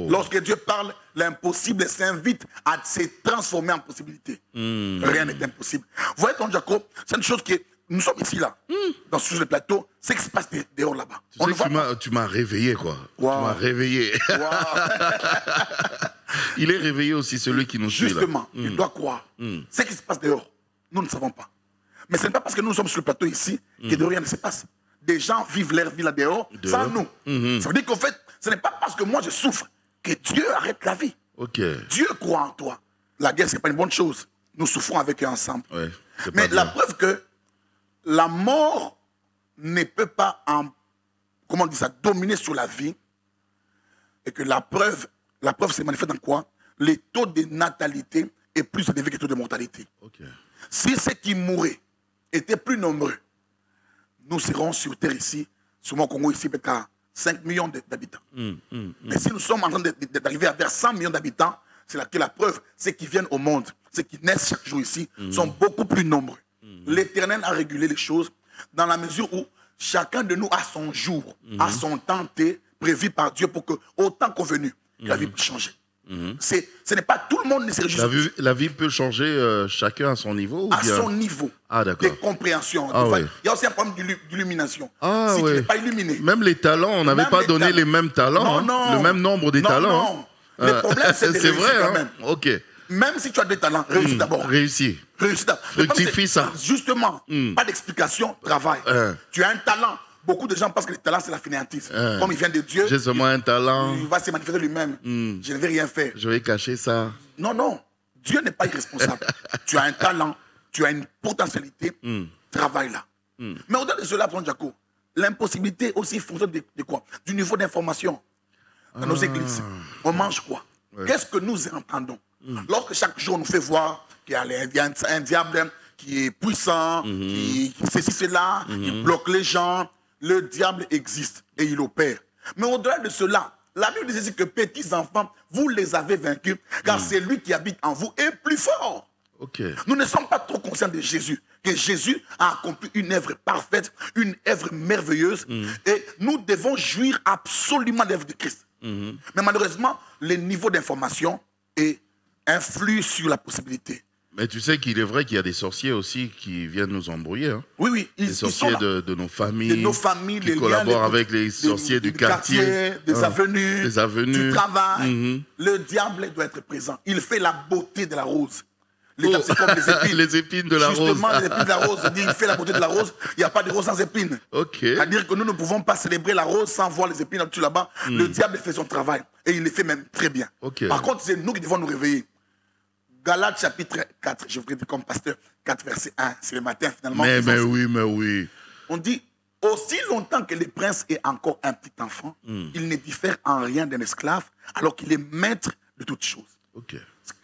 Lorsque Dieu parle, l'impossible s'invite à se transformer en possibilité. Rien n'est impossible. Vous voyez, ton Jacob, c'est une chose qui est... Nous sommes ici, là, sur le plateau, c'est ce qui se passe dehors là-bas. Tu m'as réveillé, quoi. Tu m'as réveillé. Il est réveillé aussi, celui qui nous suit. Justement, il doit croire. Ce qui se passe dehors, nous ne savons pas. Mais ce n'est pas parce que nous sommes sur le plateau ici que de rien ne se passe. Des gens vivent leur vie là dehors sans nous. Ça veut dire qu'en fait, ce n'est pas parce que moi je souffre que Dieu arrête la vie. Dieu croit en toi. La guerre, ce n'est pas une bonne chose. Nous souffrons avec eux ensemble. Mais la preuve que la mort ne peut pas, dominer sur la vie, et que la preuve se manifeste dans quoi? Les taux de natalité est plus élevé que les taux de mortalité. Si ceux qui mouraient étaient plus nombreux, nous serons sur Terre ici, sur mon Congo ici, peut-être à 5 millions d'habitants. Mais si nous sommes en train d'arriver vers 100 millions d'habitants, c'est là que la preuve, ceux qui viennent au monde, ceux qui naissent chaque jour ici, sont beaucoup plus nombreux. L'Éternel a régulé les choses dans la mesure où chacun de nous a son jour, a son temps prévu par Dieu pour que, au temps convenu, la vie puisse changer. Ce n'est pas tout le monde ne se réjouit. La vie peut changer chacun à son niveau? À son niveau de compréhension. Il y a aussi un problème d'illumination. Si tu n'es pas illuminé. Même les talents, on n'avait pas donné les mêmes talents, le même nombre de talents. Non. Le problème, c'est de réussir quand même. Même si tu as des talents, réussis d'abord. Réussis. Fructifie ça. Justement, pas d'explication, travail. Tu as un talent. Beaucoup de gens pensent que le talent, c'est la fainéantise. Comme il vient de Dieu, j'ai seulement un talent. Il va se manifester lui-même. Je ne vais rien faire. Je vais cacher ça. Non. Dieu n'est pas irresponsable. Tu as un talent, tu as une potentialité, travaille là. Mais au-delà de cela, Jacob, l'impossibilité aussi fonctionne de quoi? Du niveau d'information. Dans nos églises, on mange quoi? Qu'est-ce que nous entendons? Lorsque chaque jour on nous fait voir qu'il y a un diable qui est puissant, qui ceci, cela, qui bloque les gens, le diable existe et il opère. Mais au-delà de cela, la Bible dit que petits enfants, vous les avez vaincus, car c'est lui qui habite en vous est plus fort. Nous ne sommes pas trop conscients de Jésus, que Jésus a accompli une œuvre parfaite, une œuvre merveilleuse, et nous devons jouir absolument de l'œuvre de Christ. Mais malheureusement, les niveaux d'information influent sur la possibilité. Mais tu sais qu'il est vrai qu'il y a des sorciers aussi qui viennent nous embrouiller. Hein. Oui. Les sorciers de nos familles. De nos familles, qui collaborent avec les sorciers du quartier. Des avenues, du travail. Le diable doit être présent. Il fait la beauté de la rose. C'est comme les épines. Les épines de la rose. Justement, les épines de la rose. Il fait la beauté de la rose. Il n'y a pas de rose sans épines. C'est-à-dire que nous ne pouvons pas célébrer la rose sans voir les épines là-bas. Le diable fait son travail. Et il le fait même très bien. Par contre, c'est nous qui devons nous réveiller. Galates chapitre 4, je voudrais dire comme pasteur, 4 verset 1, c'est le matin finalement. Mais oui. On dit, aussi longtemps que le prince est encore un petit enfant, il ne diffère en rien d'un esclave, alors qu'il est maître de toutes choses.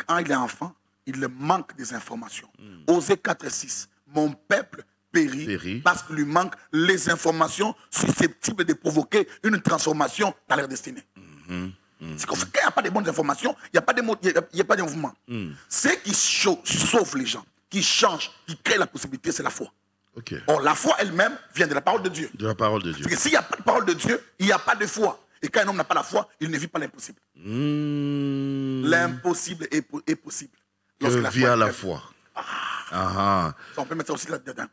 Quand il est enfant, il manque des informations. Osée 4, 6, mon peuple périt parce qu'il lui manque les informations susceptibles de provoquer une transformation dans leur destinée. C'est qu'en fait, quand il n'y a pas de bonnes informations, il n'y a pas de mouvement. Ce qui sauve les gens, qui change, qui crée la possibilité, c'est la foi. Or, la foi elle-même vient de la parole de Dieu. De la parole de Dieu. Parce que s'il n'y a pas de parole de Dieu, il n'y a pas de foi. Et quand un homme n'a pas la foi, il ne vit pas l'impossible. L'impossible est possible. Via la foi. Ah. Ça, on peut mettre ça aussi là-dedans.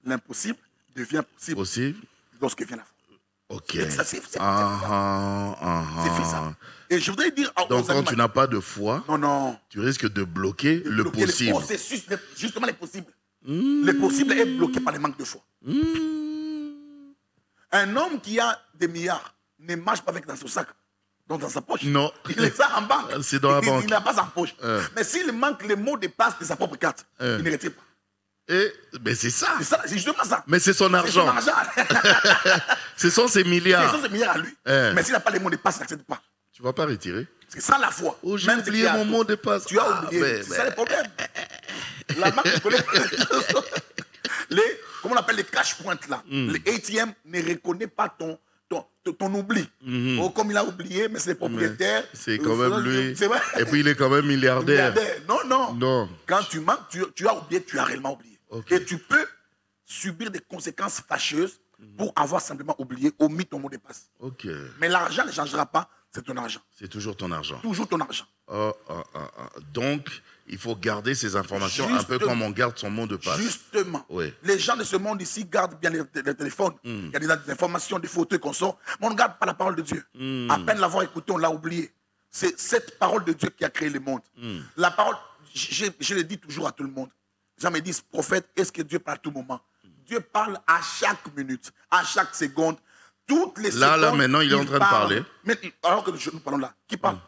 L'impossible devient possible lorsque vient la foi. Ok. C'est fait ça. Et je voudrais dire... Donc quand tu n'as pas de foi, tu risques de bloquer le possible. Le processus, justement les possibles. Le possible est bloqué par le manque de foi. Un homme qui a des milliards ne marche pas avec dans son sac, donc dans sa poche. Non. Il les a en banque. C'est dans la banque. Il n'a pas en poche. Mais s'il manque le mot de passe de sa propre carte, il ne retire pas. Mais c'est ça. C'est justement ça. Mais c'est son argent. Ce sont ses milliards. Ce sont ses milliards à lui. Mais s'il n'a pas les mots de passe, il n'accepte pas. Tu ne vas pas retirer. C'est ça la foi. Oh, j'ai oublié mon mot de passe. Tu as oublié. C'est ça le problème. La banque comment on appelle les cash points là. Les ATM ne reconnaît pas ton oubli. Oh, comme il a oublié, mais c'est le propriétaire. C'est quand même lui. Et puis il est quand même milliardaire. Non. Quand tu manques, tu as oublié, tu as réellement oublié. Et tu peux subir des conséquences fâcheuses pour avoir simplement oublié, omis ton mot de passe. Mais l'argent ne changera pas, c'est ton argent. C'est toujours ton argent. Toujours ton argent. Donc, il faut garder ces informations un peu comme on garde son mot de passe. Justement. Les gens de ce monde ici gardent bien les téléphones. Il y a des informations, des photos qu'on sort, mais on ne garde pas la parole de Dieu. À peine l'avoir écouté, on l'a oublié. C'est cette parole de Dieu qui a créé le monde. La parole, je le dis toujours à tout le monde. Les gens me disent, prophète, est-ce que Dieu parle à tout moment? Dieu parle à chaque minute, à chaque seconde. Toutes les secondes. Là, maintenant, il est en train de parler. Mais, alors que nous parlons là, qui parle?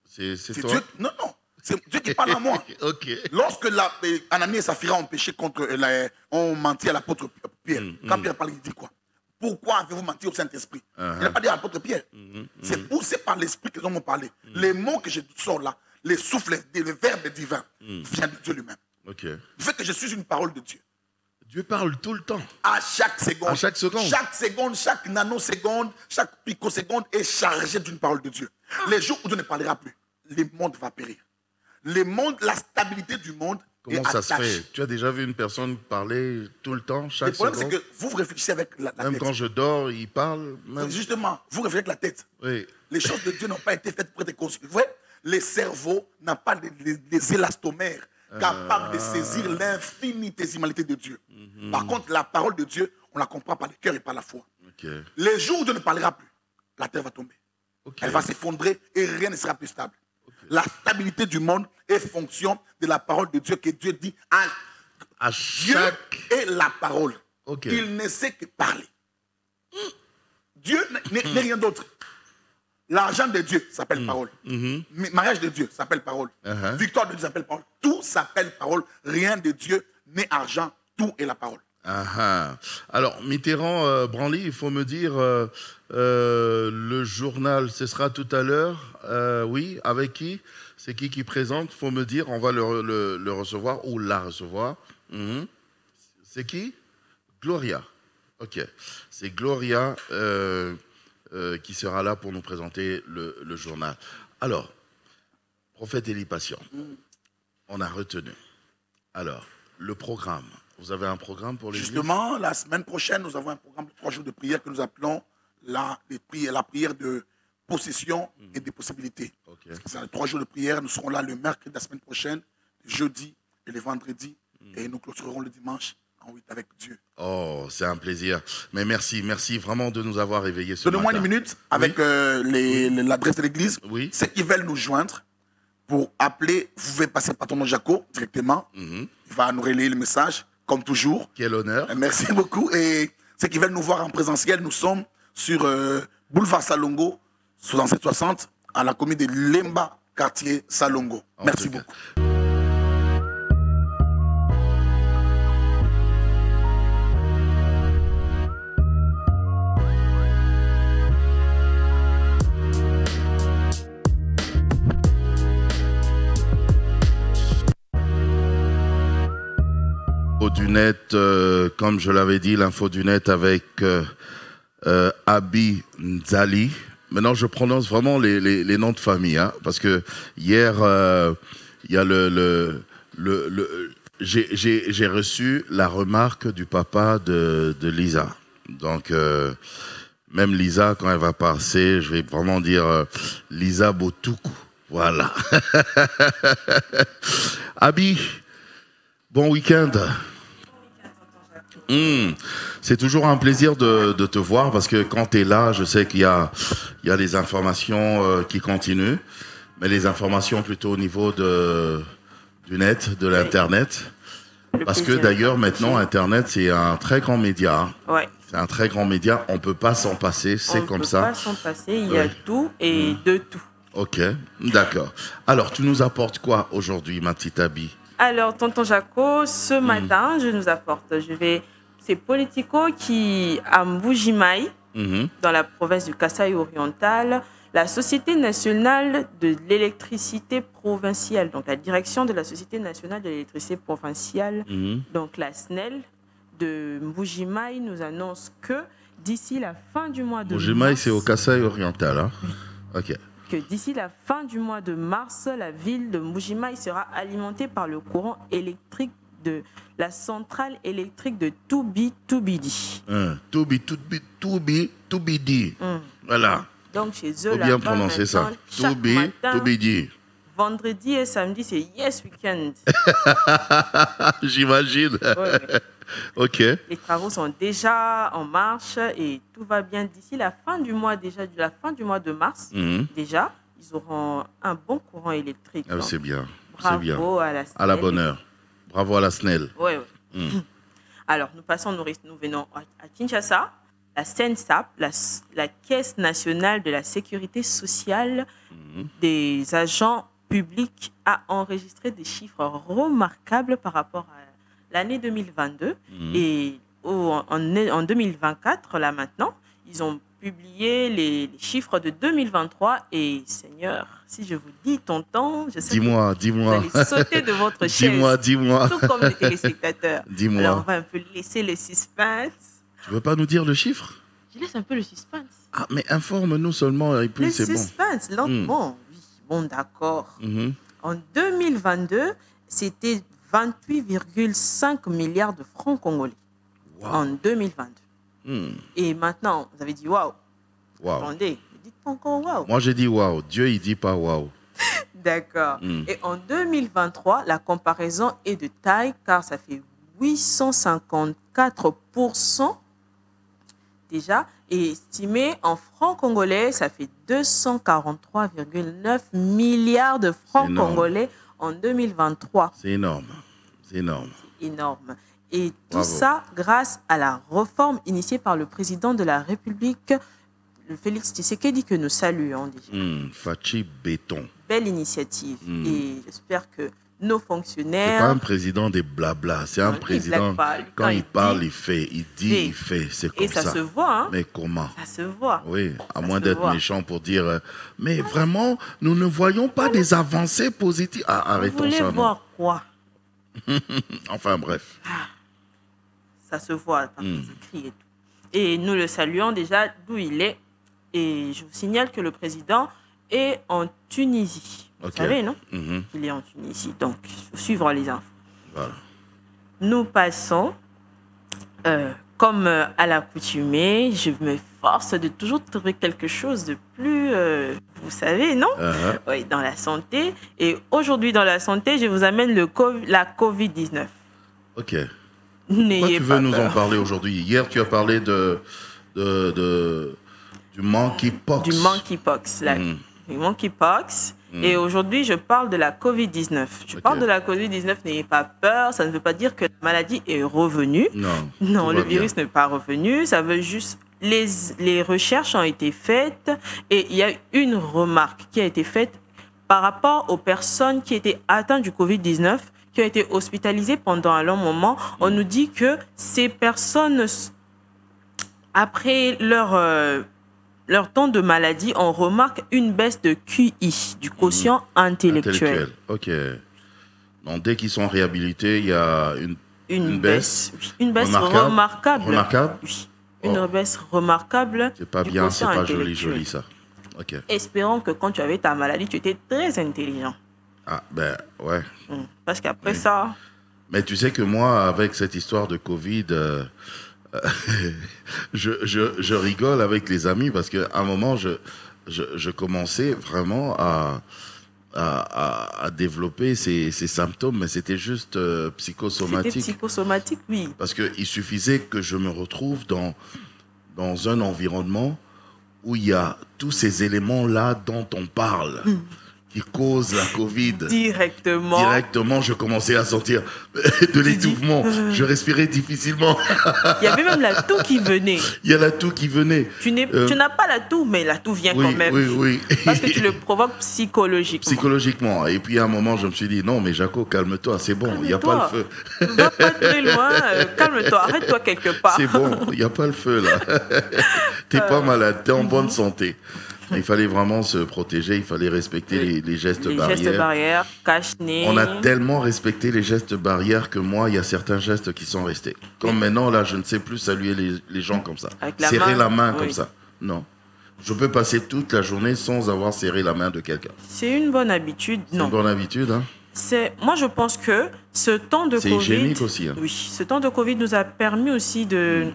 C'est toi? Dieu. Non. C'est Dieu qui parle à moi. Lorsque Ananias et Saphira ont péché ont menti à l'apôtre Pierre. Quand Pierre parle, il dit quoi? Pourquoi avez-vous menti au Saint-Esprit? Il n'a pas dit à l'apôtre Pierre. C'est poussé par l'Esprit qu'ils ont parlé. Les mots que je sors là, les souffles, les verbes divins, viennent de Dieu lui-même. Du fait que je suis une parole de Dieu. Dieu parle tout le temps. À chaque seconde. À chaque seconde. Chaque seconde, chaque nanoseconde, chaque picoseconde est chargée d'une parole de Dieu. Les jours où Dieu ne parlera plus, le monde va périr. Le monde, la stabilité du monde Comment est ça attaché. se fait? Tu as déjà vu une personne parler tout le temps, chaque seconde? Le problème, c'est que vous réfléchissez avec la tête. Même quand je dors, il parle. Justement, vous réfléchissez avec la tête. Oui. Les choses de Dieu n'ont pas été faites pour être conçues. Vous voyez, les cerveaux n'ont pas des élastomères capables de saisir l'infinitésimalité de Dieu. Par contre, la parole de Dieu, on la comprend par le cœur et par la foi. Les jours où Dieu ne parlera plus, la terre va tomber. Elle va s'effondrer et rien ne sera plus stable. La stabilité du monde est fonction de la parole de Dieu que Dieu dit à Dieu est la parole. Il ne sait que parler. Dieu n'est rien d'autre. L'argent de Dieu s'appelle parole. Mariage de Dieu s'appelle parole. Victoire de Dieu s'appelle parole. Tout s'appelle parole. Rien de Dieu n'est argent. Tout est la parole. Alors, Mitterrand, Branly, il faut me dire, le journal, ce sera tout à l'heure. Oui, avec qui? C'est qui présente? Il faut me dire, on va le recevoir ou la recevoir. C'est qui? Gloria. Ok. C'est Gloria qui sera là pour nous présenter le journal. Alors, prophète Élie Patient, on a retenu. Alors, le programme. Vous avez un programme pour les Justement, la semaine prochaine, nous avons un programme de 3 jours de prière que nous appelons la prière de possession et des possibilités. C'est 3 jours de prière. Nous serons là le mercredi de la semaine prochaine, le jeudi et le vendredi. Et nous clôturerons le dimanche en 8 avec Dieu. Oh, c'est un plaisir. Mais merci vraiment de nous avoir éveillés ce matin. Donnez-moi une minute avec l'adresse de l'église. Ceux qui veulent nous joindre, pour appeler, vous pouvez passer par ton nom Jaco directement. Il va nous relayer le message. Comme toujours. Quel honneur. Merci beaucoup. Et ceux qui veulent nous voir en présentiel, nous sommes sur Boulevard Salongo, 6760, à la commune de Lemba, quartier Salongo. Merci beaucoup. Du net, comme je l'avais dit, l'info du net avec Abi Nzali. Maintenant, je prononce vraiment les noms de famille, hein, parce que hier, il y a j'ai reçu la remarque du papa de Lisa. Donc, même Lisa, quand elle va passer, je vais vraiment dire Lisa Botuku. Voilà. Abi. Bon week-end. C'est toujours un plaisir de te voir parce que quand tu es là, je sais qu'il y a les informations qui continuent, mais les informations plutôt au niveau du net, de l'Internet. Parce que d'ailleurs, maintenant, Internet, c'est un très grand média. Ouais. C'est un très grand média. On ne peut pas s'en passer. C'est comme ça. On ne peut pas s'en passer. Il y a tout et de tout. Ok, d'accord. Alors, tu nous apportes quoi aujourd'hui, ma petite Abby? Alors, tonton Jaco, ce matin, je nous apporte. C'est Politico qui, à Mbujimaï, dans la province du Kasaï oriental, la Société nationale de l'électricité provinciale, donc la direction de la Société nationale de l'électricité provinciale, donc la SNEL de Mbujimaï, nous annonce que d'ici la fin du mois de mars... Mbujimaï, c'est au Kasaï oriental, hein? Ok. Que d'ici la fin du mois de mars, la ville de Mbujimaï sera alimentée par le courant électrique de la centrale électrique de Toubi-Toubidi. Toubi-Toubidi. Voilà. Donc chez eux, faut bien prononcer ça. Toubi-Toubidi. Vendredi et samedi, c'est Yes Weekend. J'imagine. Ouais. Ok. Les travaux sont déjà en marche et tout va bien d'ici la fin du mois déjà, de la fin du mois de mars. Déjà, ils auront un bon courant électrique. Ah, c'est bien. Bravo bien. À la SNEL. À la bonne heure. Bravo à la SNEL. Oui. Alors, nous venons à Kinshasa. La CNSAP, la Caisse nationale de la sécurité sociale des agents publics, a enregistré des chiffres remarquables par rapport à l'année 2022. Et en 2024, là maintenant, ils ont publié les chiffres de 2023. Et Seigneur, si je vous dis, tonton, je sais que vous allez sauter de votre chaise. Dis-moi. Tout comme les téléspectateurs. Dis-moi. Alors, on va un peu laisser le suspense. Tu veux pas nous dire le chiffre? Je laisse un peu le suspense. Ah, mais informe-nous seulement et puis c'est bon. Le suspense, lentement. Oui, bon, d'accord. En 2022, c'était 28,5 milliards de francs congolais. Wow. En 2022. Et maintenant, vous avez dit waouh. Attendez, ne dites pas encore waouh. Moi, j'ai dit waouh. Dieu, il dit pas waouh. D'accord. Et en 2023, la comparaison est de taille car ça fait 854% déjà. Et estimé en francs congolais, ça fait 243,9 milliards de francs congolais en 2023. C'est énorme. C'est énorme. Énorme. Et tout ça grâce à la réforme initiée par le président de la République, le Félix Tshisekedi, que nous saluons déjà. Fachi Béton. Belle initiative. Et j'espère que nos fonctionnaires... C'est pas un président des blabla, c'est un président, quand il parle, il fait, il dit, il fait, c'est comme ça. Et ça se voit, hein? Mais comment? Ça se voit. Oui, à moins d'être méchant pour dire, mais vraiment, nous ne voyons pas des avancées positives. Ah, arrêtons ça. Vous voulez voir quoi? Enfin, bref. Ça se voit par les écrits et tout. Et nous le saluons déjà d'où il est. Et je vous signale que le président est en Tunisie. Vous savez, non? Il est en Tunisie. Donc, il faut suivre les infos. Voilà. Nous passons, comme à l'accoutumée, je m'efforce de toujours trouver quelque chose de plus, vous savez, non? Oui, dans la santé. Et aujourd'hui, dans la santé, je vous amène la COVID-19. Ok. Pourquoi tu veux nous en parler aujourd'hui? Hier, tu as parlé du monkeypox. Du monkeypox, du monkeypox. Et aujourd'hui, je parle de la COVID-19. Je parle de la COVID-19, n'ayez pas peur. Ça ne veut pas dire que la maladie est revenue. Non, le virus n'est pas revenu. Ça veut juste... Les recherches ont été faites et il y a une remarque qui a été faite par rapport aux personnes qui étaient atteintes du COVID-19, qui ont été hospitalisées pendant un long moment. On nous dit que ces personnes, après leur temps de maladie, on remarque une baisse de QI, du quotient intellectuel. Ok. Donc, dès qu'ils sont réhabilités, il y a une baisse. Une baisse remarquable. Remarquable? Oui. Une baisse remarquable. C'est pas bien, c'est pas joli ça. Ok. Espérons que quand tu avais ta maladie, tu étais très intelligent. Ah, ben, ouais. Parce qu'après ça... Mais tu sais que moi, avec cette histoire de Covid... je rigole avec les amis parce qu'à un moment, je commençais vraiment à à développer ces symptômes, mais c'était juste psychosomatique. C'était psychosomatique, oui. Parce qu'il suffisait que je me retrouve dans un environnement où il y a tous ces éléments-là dont on parle, qui causent la Covid. Directement, je commençais à sentir de l'étouffement. Je respirais difficilement. Il y avait même la toux qui venait. Il y a la toux qui venait. Tu n'as pas la toux, mais la toux vient quand même. Oui. Parce que tu le provoques psychologiquement. Psychologiquement. Et puis à un moment, je me suis dit, non, mais Jaco, calme-toi, c'est bon, il n'y a pas le feu. Va pas très loin, calme-toi, arrête-toi quelque part. C'est bon, il n'y a pas le feu là. T'es pas malade, t'es en bonne santé. Il fallait vraiment se protéger, il fallait respecter les gestes barrières. Les gestes barrières, cache-nez. On a tellement respecté les gestes barrières que moi, il y a certains gestes qui sont restés. Comme maintenant, là, je ne sais plus saluer les gens comme ça. Serrer la main comme ça. Non. Je peux passer toute la journée sans avoir serré la main de quelqu'un. C'est une bonne habitude, non. C'est une bonne habitude, hein. Moi, je pense que ce temps de Covid... C'est hygiénique aussi. Hein. Oui, ce temps de Covid nous a permis aussi de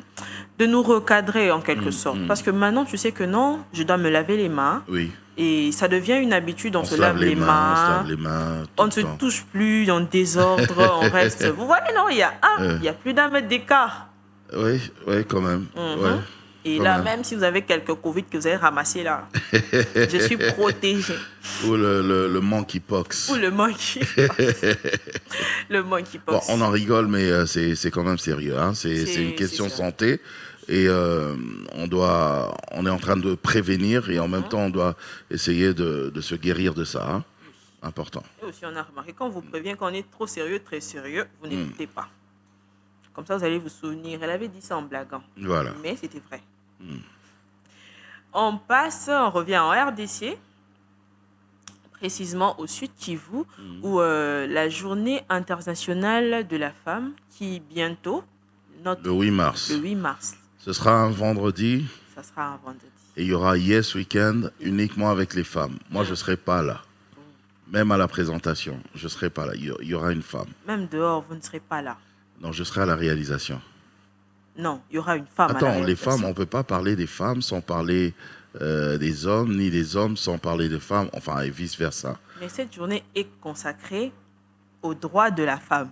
nous recadrer en quelque sorte. Parce que maintenant, tu sais que non, je dois me laver les mains. Oui. Et ça devient une habitude, on se lave les mains. On se lave les mains. On ne se touche plus, en désordre, on reste... Vous voyez, non, il y a plus d'un mètre d'écart. Oui, quand même. Ouais. Et là, même si vous avez quelques Covid que vous avez ramassés là, je suis protégée. Ou le monkeypox. Ou le monkeypox. Le monkeypox. Bon, on en rigole, mais c'est quand même sérieux. Hein. C'est une question santé. Et on est en train de prévenir et en même temps, on doit essayer de se guérir de ça. Hein. Important. Et aussi, on a remarqué, quand on vous prévient qu'on est trop sérieux, très sérieux, vous n'écoutez pas. Comme ça, vous allez vous souvenir. Elle avait dit ça en blaguant. Voilà. Mais c'était vrai. On revient en RDC, précisément au Sud Kivu, où la journée internationale de la femme, qui bientôt... Le 8 mars. Le 8 mars. Ce sera un vendredi. Ça sera un vendredi. Et il y aura Yes Weekend uniquement avec les femmes. Moi, je ne serai pas là. Même à la présentation, je ne serai pas là. Il y aura une femme. Même dehors, vous ne serez pas là. Non, je serai à la réalisation. Non, il y aura une femme. Attends, les femmes, on ne peut pas parler des femmes sans parler des hommes, ni des hommes sans parler des femmes, enfin, et vice-versa. Mais cette journée est consacrée aux droits de la femme.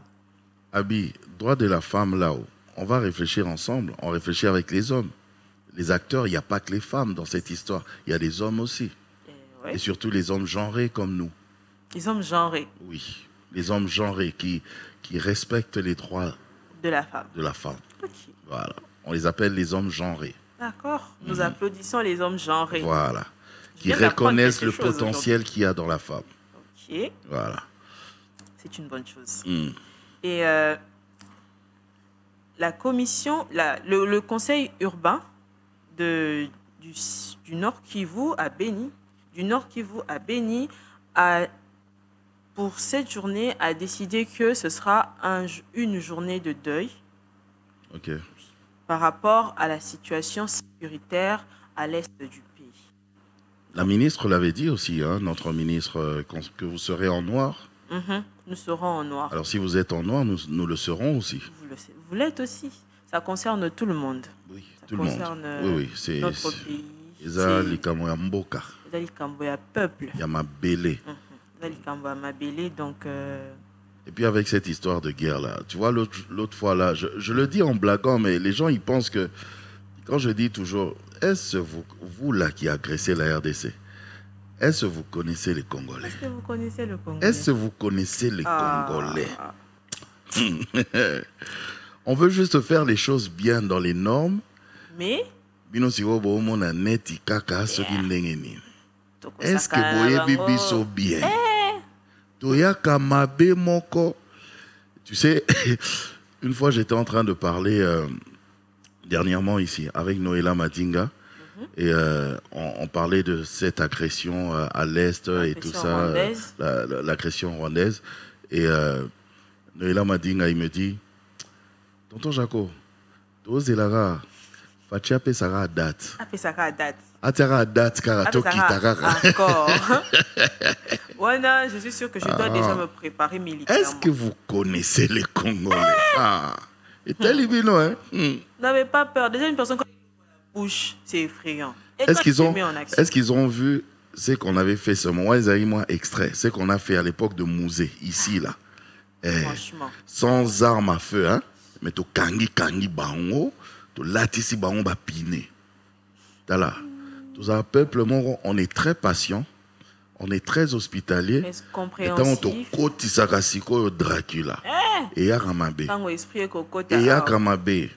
Abi, droits de la femme là-haut. On va réfléchir ensemble, on réfléchit avec les hommes. Les acteurs, il n'y a pas que les femmes dans cette histoire, il y a des hommes aussi. Et surtout les hommes genrés comme nous. Les hommes genrés. Oui, les hommes genrés qui respectent les droits de la femme. Okay. Voilà. On les appelle les hommes genrés. D'accord. Nous applaudissons les hommes genrés. Voilà. Qui reconnaissent le potentiel qu'il y a dans la femme. Ok. Voilà. C'est une bonne chose. Et la commission, le conseil urbain du Nord Kivu à Béni, pour cette journée, a décidé que ce sera une journée de deuil. Ok. Par rapport à la situation sécuritaire à l'est du pays. La ministre l'avait dit aussi, hein, notre ministre, que vous serez en noir. Nous serons en noir. Alors si vous êtes en noir, nous le serons aussi. Vous l'êtes aussi. Ça concerne tout le monde. Oui, ça tout le monde. Oui, c'est notre pays. C'est likambo ya mboka. C'est likambo ya peuple. Ya mabélé. C'est likambo ya mabélé, donc... Et puis avec cette histoire de guerre là, tu vois, l'autre fois là, je le dis en blaguant, mais les gens ils pensent que, quand je dis toujours, est-ce vous là qui agressez la RDC, est-ce que vous connaissez les Congolais? Est-ce que vous connaissez le Congolais? Est-ce que vous connaissez les Congolais? On veut juste faire les choses bien dans les normes. Mais est-ce que vous avez biso bien? Tu sais, une fois j'étais en train de parler dernièrement ici avec Noéla Madinga et on parlait de cette agression à l'Est et tout ça, l'agression rwandaise. Et Noéla Madinga, il me dit, tonton Jaco, tozelara, fatia pesara date. Pesara date. Atera date karato kitara. Encore. Voilà, je suis sûr que je dois déjà me préparer militairement. Est-ce que vous connaissez les Congolais? Et Talibino, hein? N'avez pas peur. Déjà, une personne comme la bouche, c'est effrayant. Est-ce qu'ils ont vu c'est qu'on avait fait ce moment, ils avaient moi extrait, c'est qu'on a fait à l'époque de Mouzé, ici, là. Franchement. Sans armes à feu, hein. Mais tu kangi bango, tu latisi bango ba piné. Là. Tout un peuple, on est très patient, on est très hospitalier. Mais compréhensif. Dracula. Et Yakamabé.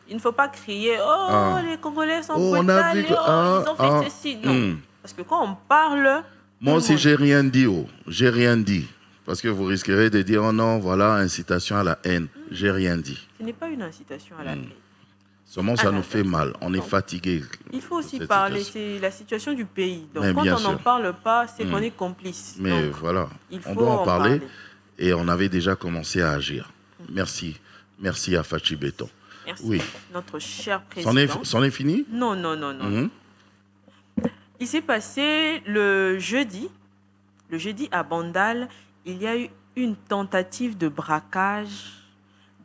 Il ne faut pas crier, oh, les Congolais sont brutaux, ils ont fait ceci. Non. Parce que quand on parle... Moi aussi, j'ai rien dit. J'ai rien dit. Parce que vous risquerez de dire, oh non, voilà, incitation à la haine. J'ai rien dit. Ce n'est pas une incitation à la haine. Seulement, ça nous fait mal. On est fatigué. Il faut aussi parler. C'est la situation du pays. Donc, quand on n'en parle pas, c'est qu'on est complice. Mais donc, voilà, on doit en parler. Et on avait déjà commencé à agir. Merci. Merci à Fachi Béton. Merci, oui. Notre cher président. C'en est fini? Non. Il s'est passé le jeudi à Bandal, il y a eu une tentative de braquage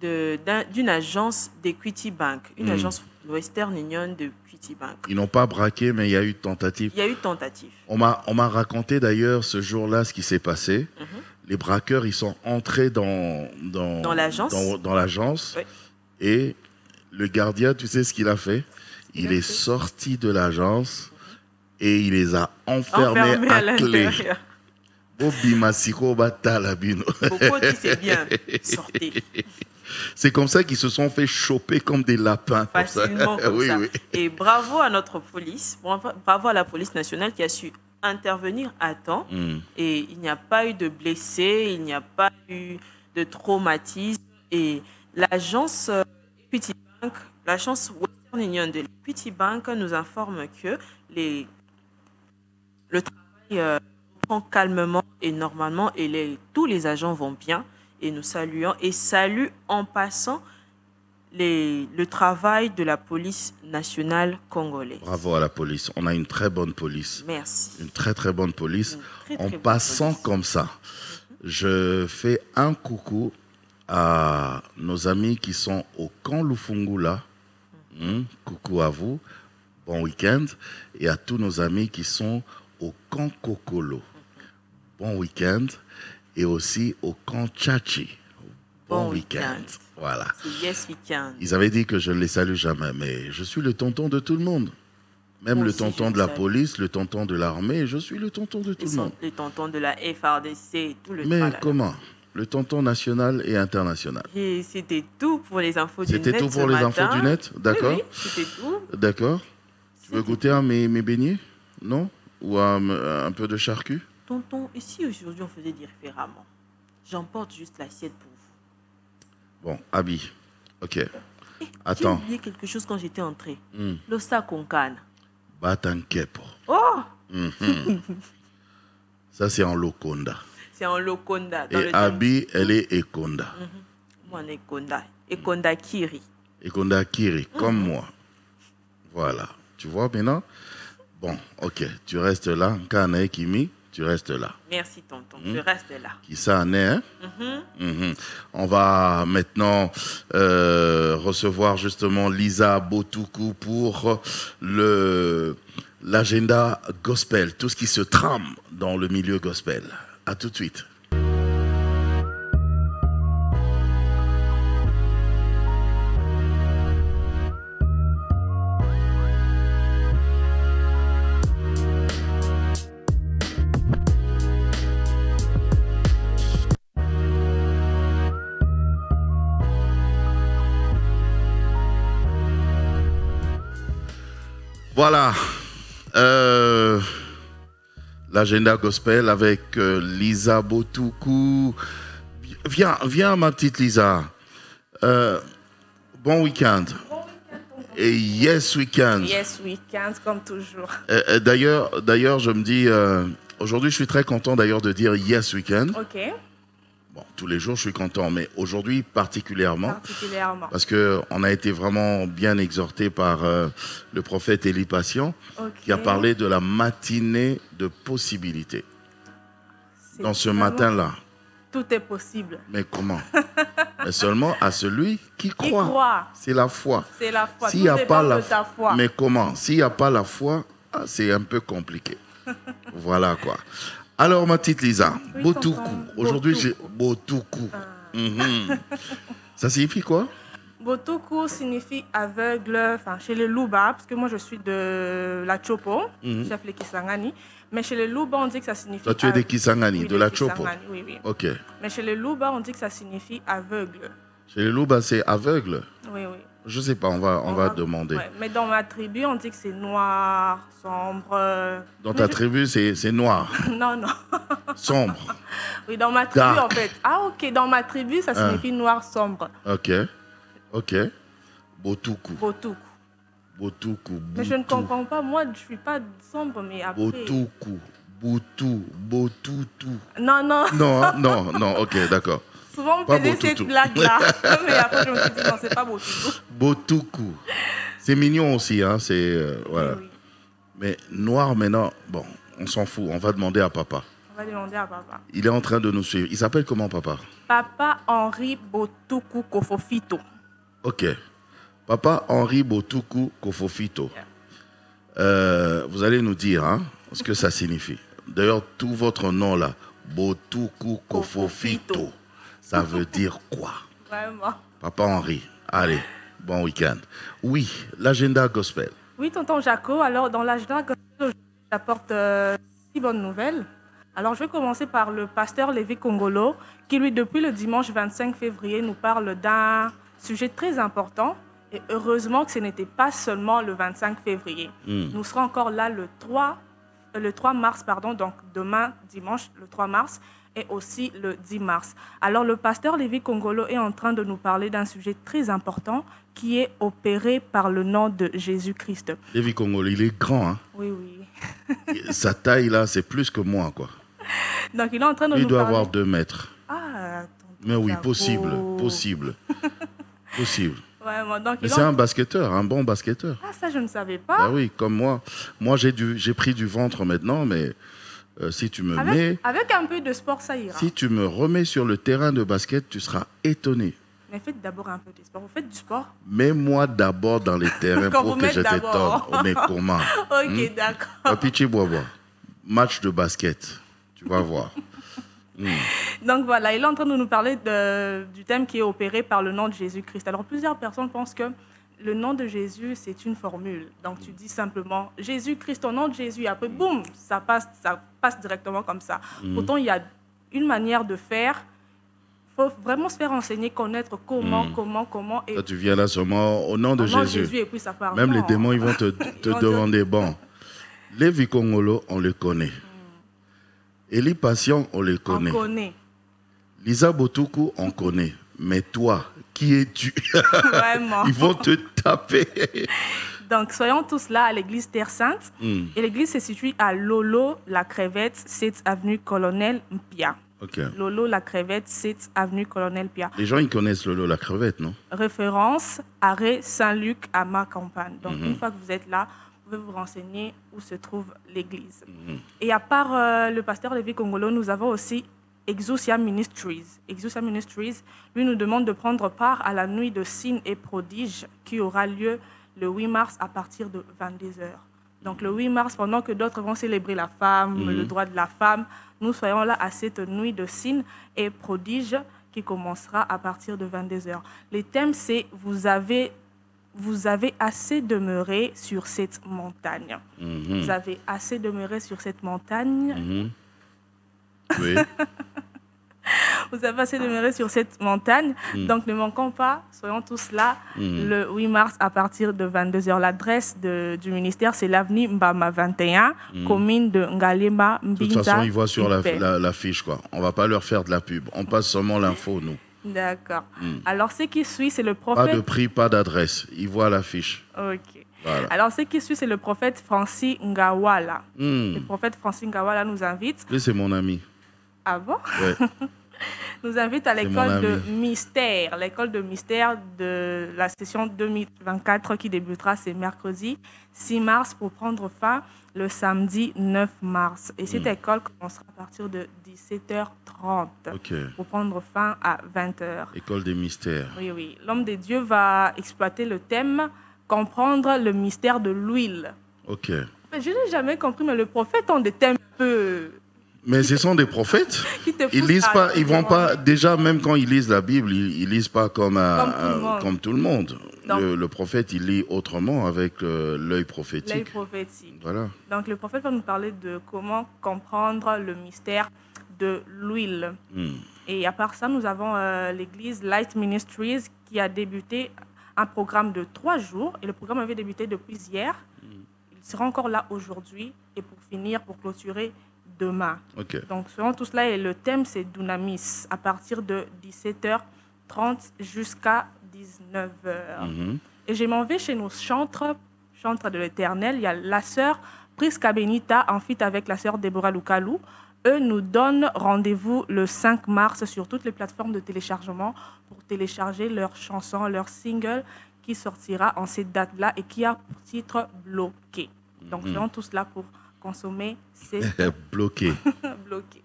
d'une agence d'Equity Bank, une agence Western Union d'Equity Bank. Ils n'ont pas braqué, mais il y a eu tentative. Il y a eu tentative. On m'a raconté d'ailleurs ce jour-là ce qui s'est passé. Les braqueurs, ils sont entrés dans l'agence. Oui. Et le gardien, tu sais ce qu'il a fait? Il est sorti de l'agence et il les a enfermés à clé. C'est bien. Sortez. C'est comme ça qu'ils se sont fait choper comme des lapins. Facilement comme ça. Oui. Et bravo à notre police, bravo à la police nationale qui a su intervenir à temps. Et il n'y a pas eu de blessés, il n'y a pas eu de traumatisme. Et l'agence Equity Bank, l'agence Western Union de Equity Bank nous informe que le travail prend calmement et normalement et tous les agents vont bien. Et nous saluons et saluons en passant le travail de la police nationale congolaise. Bravo à la police. On a une très bonne police. Merci. Une très très bonne police. En passant comme ça, je fais un coucou à nos amis qui sont au camp Lufungula. Coucou à vous. Bon week-end. Et à tous nos amis qui sont au camp Kokolo. Bon week-end. Et aussi au camp Tchachi. Bon week-end. Voilà. C'est Yes Weekend. Ils avaient dit que je ne les salue jamais, mais je suis le tonton de tout le monde. Même le tonton de la police, le tonton de l'armée, je suis le tonton de tout le monde. Le tonton de la FRDC, tout le temps. Mais comment? Le tonton national et international. Et c'était tout pour les infos du net. C'était tout pour les infos du net, d'accord? Oui, c'était tout. D'accord. Tu veux goûter à mes beignets? Non? Ou un peu de charcu? Tonton, et si aujourd'hui on faisait différemment? J'emporte juste l'assiette pour vous. Bon, Abi, ok. Attends. J'ai oublié quelque chose quand j'étais entré. L'ossa concane. Batankepo. Oh Ça, c'est en Lokonda. C'est en Lokonda. Et Abi, elle est Ekonda. Moi, on est Ekonda. Ekonda Kiri. Ekonda Kiri, comme moi. Voilà. Tu vois maintenant? Bon, ok. Tu restes là. Kanae Kimi. Tu restes là. Merci, tonton. Je reste là. Qui ça en est, hein? On va maintenant recevoir justement Lisa Botuku pour l'agenda gospel, tout ce qui se trame dans le milieu gospel. À tout de suite. Voilà, l'agenda gospel avec Lisa Botuku. Viens ma petite Lisa. Bon week-end. Et yes week-end. Yes week-end, comme toujours. D'ailleurs, je me dis, aujourd'hui je suis très content d'ailleurs de dire yes week-end. Ok. Bon, tous les jours, je suis content, mais aujourd'hui particulièrement. Parce qu'on a été vraiment bien exhorté par le prophète Élie Patient, qui a parlé de la matinée de possibilités. Dans ce matin-là. Tout est possible. Mais comment? Mais seulement à celui qui croit. C'est la foi. C'est la foi. S'il n'y a pas la foi. Mais comment? S'il n'y a pas la foi, c'est un peu compliqué. Voilà quoi. Alors ma petite Lisa, Oui, Botuku. tonton. Aujourd'hui j'ai Botuku. Ça signifie quoi? Botuku signifie aveugle, enfin chez les Luba, parce que moi je suis de la Chopo, chef les Kisangani. Mais chez les Luba, on dit que ça signifie. Toi tu es des Kisangani, oui, de la Chopo. Oui, oui. Ok. Mais chez les Luba, on dit que ça signifie aveugle. Chez les Luba c'est aveugle. Oui, oui. Je sais pas, on va demander. Ouais, mais dans ma tribu, on dit que c'est noir, sombre. Dans ta tribu c'est noir, Non, non. sombre. Oui, dans ma tribu Dark. en fait. Ah ok, dans ma tribu, ça signifie noir, sombre. Ok. Ok. Botuku. Botuku. Botuku. Mais je ne Boutou. comprends pas, moi je suis pas sombre, mais après... Botuku. Boutou. Botutu. Non, non. Non, ok, d'accord. Souvent, on Pas faisait cette Botutu. blague-là. Mais après, je me suis dit, non, c'est pas Botutu. Botuku. C'est mignon aussi, hein, c'est... voilà. Oui, oui. Mais noir maintenant, bon, on s'en fout, on va demander à papa. On va demander à papa. Il est en train de nous suivre. Il s'appelle comment papa? Papa Henri Botuku Kofofito. Ok. Papa Henri Botuku Kofofito. Vous allez nous dire hein, ce que ça signifie. D'ailleurs, tout votre nom là, Botuku Kofofito, ça veut dire quoi? Vraiment. Papa Henri, allez, bon week-end. Oui, l'agenda gospel. Oui, tonton Jaco. Alors, dans l'agenda, j'apporte 6 bonnes nouvelles. Alors, je vais commencer par le pasteur Lévi Congolo, qui, lui, depuis le dimanche 25 février, nous parle d'un sujet très important. Et heureusement que ce n'était pas seulement le 25 février. Nous serons encore là le 3 mars, pardon, donc demain, dimanche, le 3 mars, et aussi le 10 mars. Alors, le pasteur Lévi Congolo est en train de nous parler d'un sujet très important qui est opéré par le nom de Jésus-Christ. Lévi Congolo, il est grand, hein? Oui, oui. Sa taille là, c'est plus que moi, quoi. Donc, il est en train de Il nous doit parler... avoir 2 mètres. Ah, Mais oui, Jaco. possible. Vraiment, donc, Mais il est c'est en- un basketteur, un bon basketteur. Ah, ça, je ne savais pas. Ah oui, comme moi. Moi, j'ai pris du ventre maintenant, mais si tu me mets... Avec un peu de sport, ça ira. Si tu me remets sur le terrain de basket, tu seras étonné. Mais faites d'abord un peu de sport. Vous faites du sport? Mets-moi d'abord dans les terrains Qu'on pour vous que mette je d'abord. t'étonne. On est comment? Ok, d'accord. Papichi Bois. Match de basket. Tu vas voir. Donc voilà, il est en train de nous parler du thème qui est opéré par le nom de Jésus-Christ. Alors plusieurs personnes pensent que le nom de Jésus, c'est une formule. Donc tu dis simplement Jésus-Christ, au nom de Jésus, et après, boum, ça passe directement comme ça. Pourtant, il y a une manière de faire. Il faut vraiment se faire enseigner, connaître comment. Et Toi, tu viens là seulement au nom de au nom de Jésus. Jésus, et puis ça part. Même les Non. démons, ils vont te vont demander, bon, Lévi Congolo, on le connaît. Élie Passion, on le On connaît. connaît. Lisa Botuku, on connaît. Mais toi, qui es-tu? Vraiment. Ils vont te taper. Donc, soyons tous là à l'église Terre Sainte. Et l'église se situe à Lolo, la Crevette, 7 avenue Colonel Mpia. Ok. Lolo, la Crevette, 7 avenue Colonel Mpia. Les gens, ils connaissent Lolo la crevette, non? Référence, arrêt Saint-Luc à ma campagne. Donc, une fois que vous êtes là, vous pouvez vous renseigner où se trouve l'église. Et à part le pasteur Lévi Congolo, nous avons aussi Exousia Ministries. Exousia Ministries, lui, nous demande de prendre part à la nuit de signes et prodiges qui aura lieu le 8 mars à partir de 22h. Donc le 8 mars, pendant que d'autres vont célébrer la femme, le droit de la femme, nous soyons là à cette nuit de signes et prodiges qui commencera à partir de 22h. Les thèmes, c'est vous avez assez demeuré sur cette montagne. Vous avez assez demeuré sur cette montagne. Oui. Vous avez assez demeuré sur cette montagne. Donc, ne manquons pas, soyons tous là le 8 mars à partir de 22h. L'adresse du ministère, c'est l'avenue Mbama 21, commune de Ngalema, Mbinza. De toute façon, ils voient sur Ipé. la fiche, quoi. On va pas leur faire de la pub. On passe seulement l'info, nous. D'accord. Alors, ce qui suit, c'est le Pas prophète... de prix, pas d'adresse. Ils voient la fiche. Ok. Voilà. Alors, ce qui suit, c'est le prophète Francis Ngawala. Hmm. Le prophète Francis Ngawala nous invite. Lui, c'est mon ami. Ah bon? Ouais. Nous invite à C'est l'école mon de ami. mystère. L'école de mystère de la session 2024 qui débutera ce mercredi 6 mars pour prendre fin le samedi 9 mars. Et cette école commencera à partir de 17h30 Ok. pour prendre fin à 20h. École des mystères. Oui, oui. L'homme de Dieu va exploiter le thème « Comprendre le mystère de l'huile ». Ok. Je n'ai jamais compris, mais le prophète a des thèmes peut... Mais ce sont des prophètes. Ils lisent pas, ils vont pas. Déjà, même quand ils lisent la Bible, ils lisent pas comme tout le monde. Donc, le prophète, il lit autrement avec l'œil prophétique. L'œil prophétique. Voilà. Donc le prophète va nous parler de comment comprendre le mystère de l'huile. Et à part ça, nous avons l'église Light Ministries qui a débuté un programme de 3 jours. Et le programme avait débuté depuis hier. Il sera encore là aujourd'hui. Et pour finir, pour clôturer, demain. Okay. Donc, selon tout cela, et le thème, c'est Dunamis, à partir de 17h30 jusqu'à 19h. Et je m'en vais chez nos chantres de l'Éternel. Il y a la sœur Prisca Benita, en fit avec la sœur Déborah Lukalou. Eux nous donnent rendez-vous le 5 mars sur toutes les plateformes de téléchargement pour télécharger leur chanson, leur single qui sortira en cette date-là et qui a pour titre Bloqué. Donc, selon tout cela, pour consommer cette... Bloqué. Bloqué.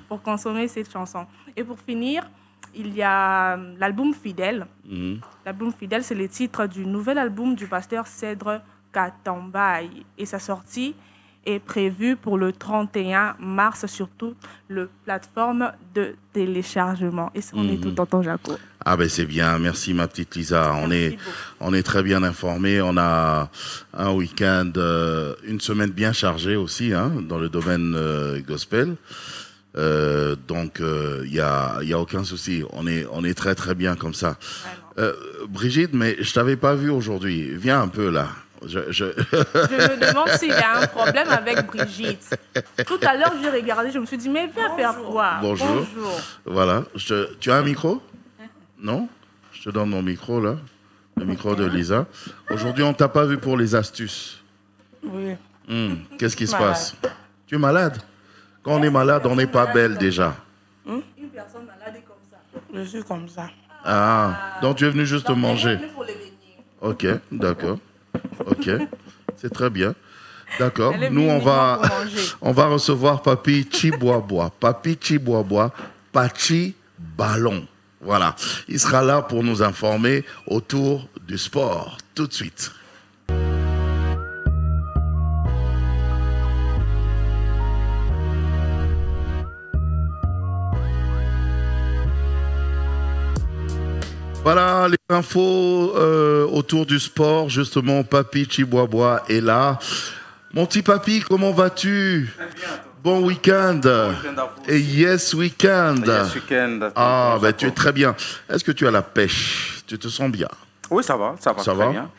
Pour consommer cette chanson. Et pour finir, il y a l'album Fidèle. L'album Fidèle, c'est le titre du nouvel album du pasteur Cèdre Katambaye. Et sa sortie est prévue pour le 31 mars sur toutes les plateformes de téléchargement. Et ça, on est tout tonton Jaco. Ah ben c'est bien, merci ma petite Lisa. On est très bien informés. On a un week-end, une semaine bien chargée aussi dans le domaine gospel. Donc il y a aucun souci. On est très très bien comme ça. Brigitte, mais je t'avais pas vu aujourd'hui. Viens un peu là. Je me demande s'il y a un problème avec Brigitte. Tout à l'heure, j'ai regardé, je me suis dit, mais viens faire quoi? Bonjour. Voilà. Tu as un micro? Non? Je te donne mon micro, là. Le micro de Lisa. Aujourd'hui, on ne t'a pas vu pour les astuces. Oui. Qu'est-ce qui se passe? Tu es malade? Quand on est malade, on n'est pas belle déjà. Une personne malade est comme ça. Je suis comme ça. Ah, donc tu es venu juste manger. Ok, d'accord. Ok, c'est très bien. D'accord. Nous, on va recevoir Papi Chiboaboa. Papi Chiboaboa, Pachi Ballon. Voilà. Il sera là pour nous informer autour du sport. Tout de suite. Voilà les infos autour du sport. Justement, Papi Chiboaboa est là. Mon petit Papi, comment vas-tu? Bon week-end. Et yes week-end. Yes week-end. Ah, ben tu es très bien. Est-ce que tu as la pêche? Tu te sens bien? Oui, ça va très bien.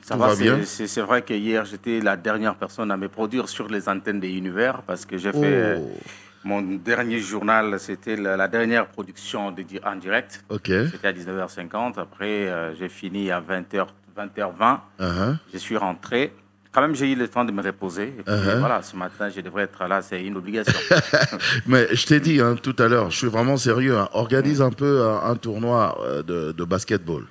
Ça va bien. C'est vrai que hier, j'étais la dernière personne à me produire sur les antennes des Univers parce que j'ai fait... Mon dernier journal, c'était la dernière production en direct. Okay. C'était à 19h50. Après, j'ai fini à 20h20. Je suis rentré. Quand même, j'ai eu le temps de me reposer. Et puis, voilà, ce matin, je devrais être là. C'est une obligation. Mais je t'ai dit tout à l'heure, je suis vraiment sérieux. Organise un peu un tournoi de basketball.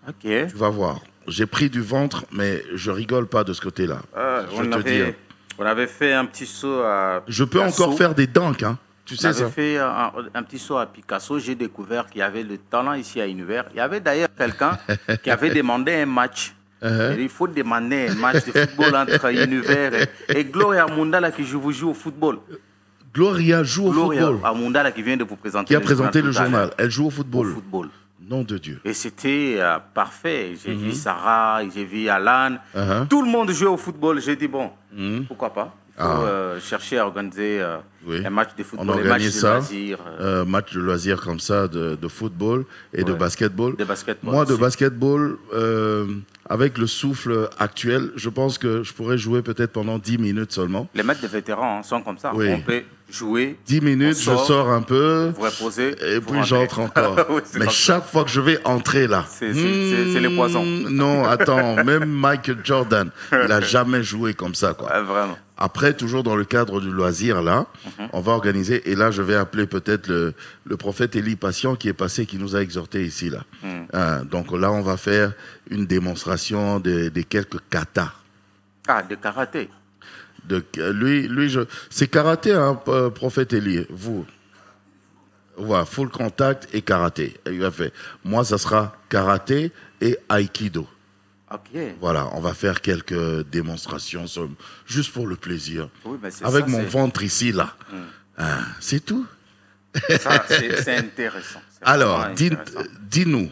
Ok. Tu vas voir. J'ai pris du ventre, mais je rigole pas de ce côté-là. Je te dis. On avait fait un petit saut à Je peux Picasso. Encore faire des dunks, hein. Tu sais ça. On avait fait un petit saut à Picasso. J'ai découvert qu'il y avait le talent ici à Univers. Il y avait d'ailleurs quelqu'un qui avait demandé un match. Et il faut demander un match de football entre Univers et Gloria Mundala qui joue au football. Gloria joue au football. Gloria Mundala qui vient de vous présenter. Qui a présenté le journal. Elle joue au football. Au football. Nom de Dieu. Et c'était parfait. J'ai vu Sarah, j'ai vu Alan. Tout le monde jouait au football. J'ai dit, bon, pourquoi pas? Il faut chercher à organiser un match de football. On organise ça, match de loisirs comme ça, de football et de basketball. Moi, de basketball, avec le souffle actuel, je pense que je pourrais jouer peut-être pendant 10 minutes seulement. Les matchs de vétérans sont comme ça. Oui. On peut jouer. 10 minutes, je sors un peu. Vous reposez. Et puis j'entre encore. Oui, mais chaque fois que je vais entrer là. C'est le poison. Non, attends, même Michael Jordan, il n'a jamais joué comme ça, quoi. Vraiment. Après, toujours dans le cadre du loisir, là, on va organiser, et là, je vais appeler peut-être le prophète Élie Patient qui est passé, qui nous a exhortés ici, là. Donc là, on va faire une démonstration des quelques katas. Ah, de karaté. C'est karaté, hein, prophète Élie, vous. Voilà, full contact et karaté. Il a fait. Moi, ça sera karaté et aïkido. Ok. Voilà, on va faire quelques démonstrations, juste pour le plaisir. Oui, mais avec ça, mon ventre ici, là. C'est tout. Ça, c'est intéressant. Alors, dis-nous,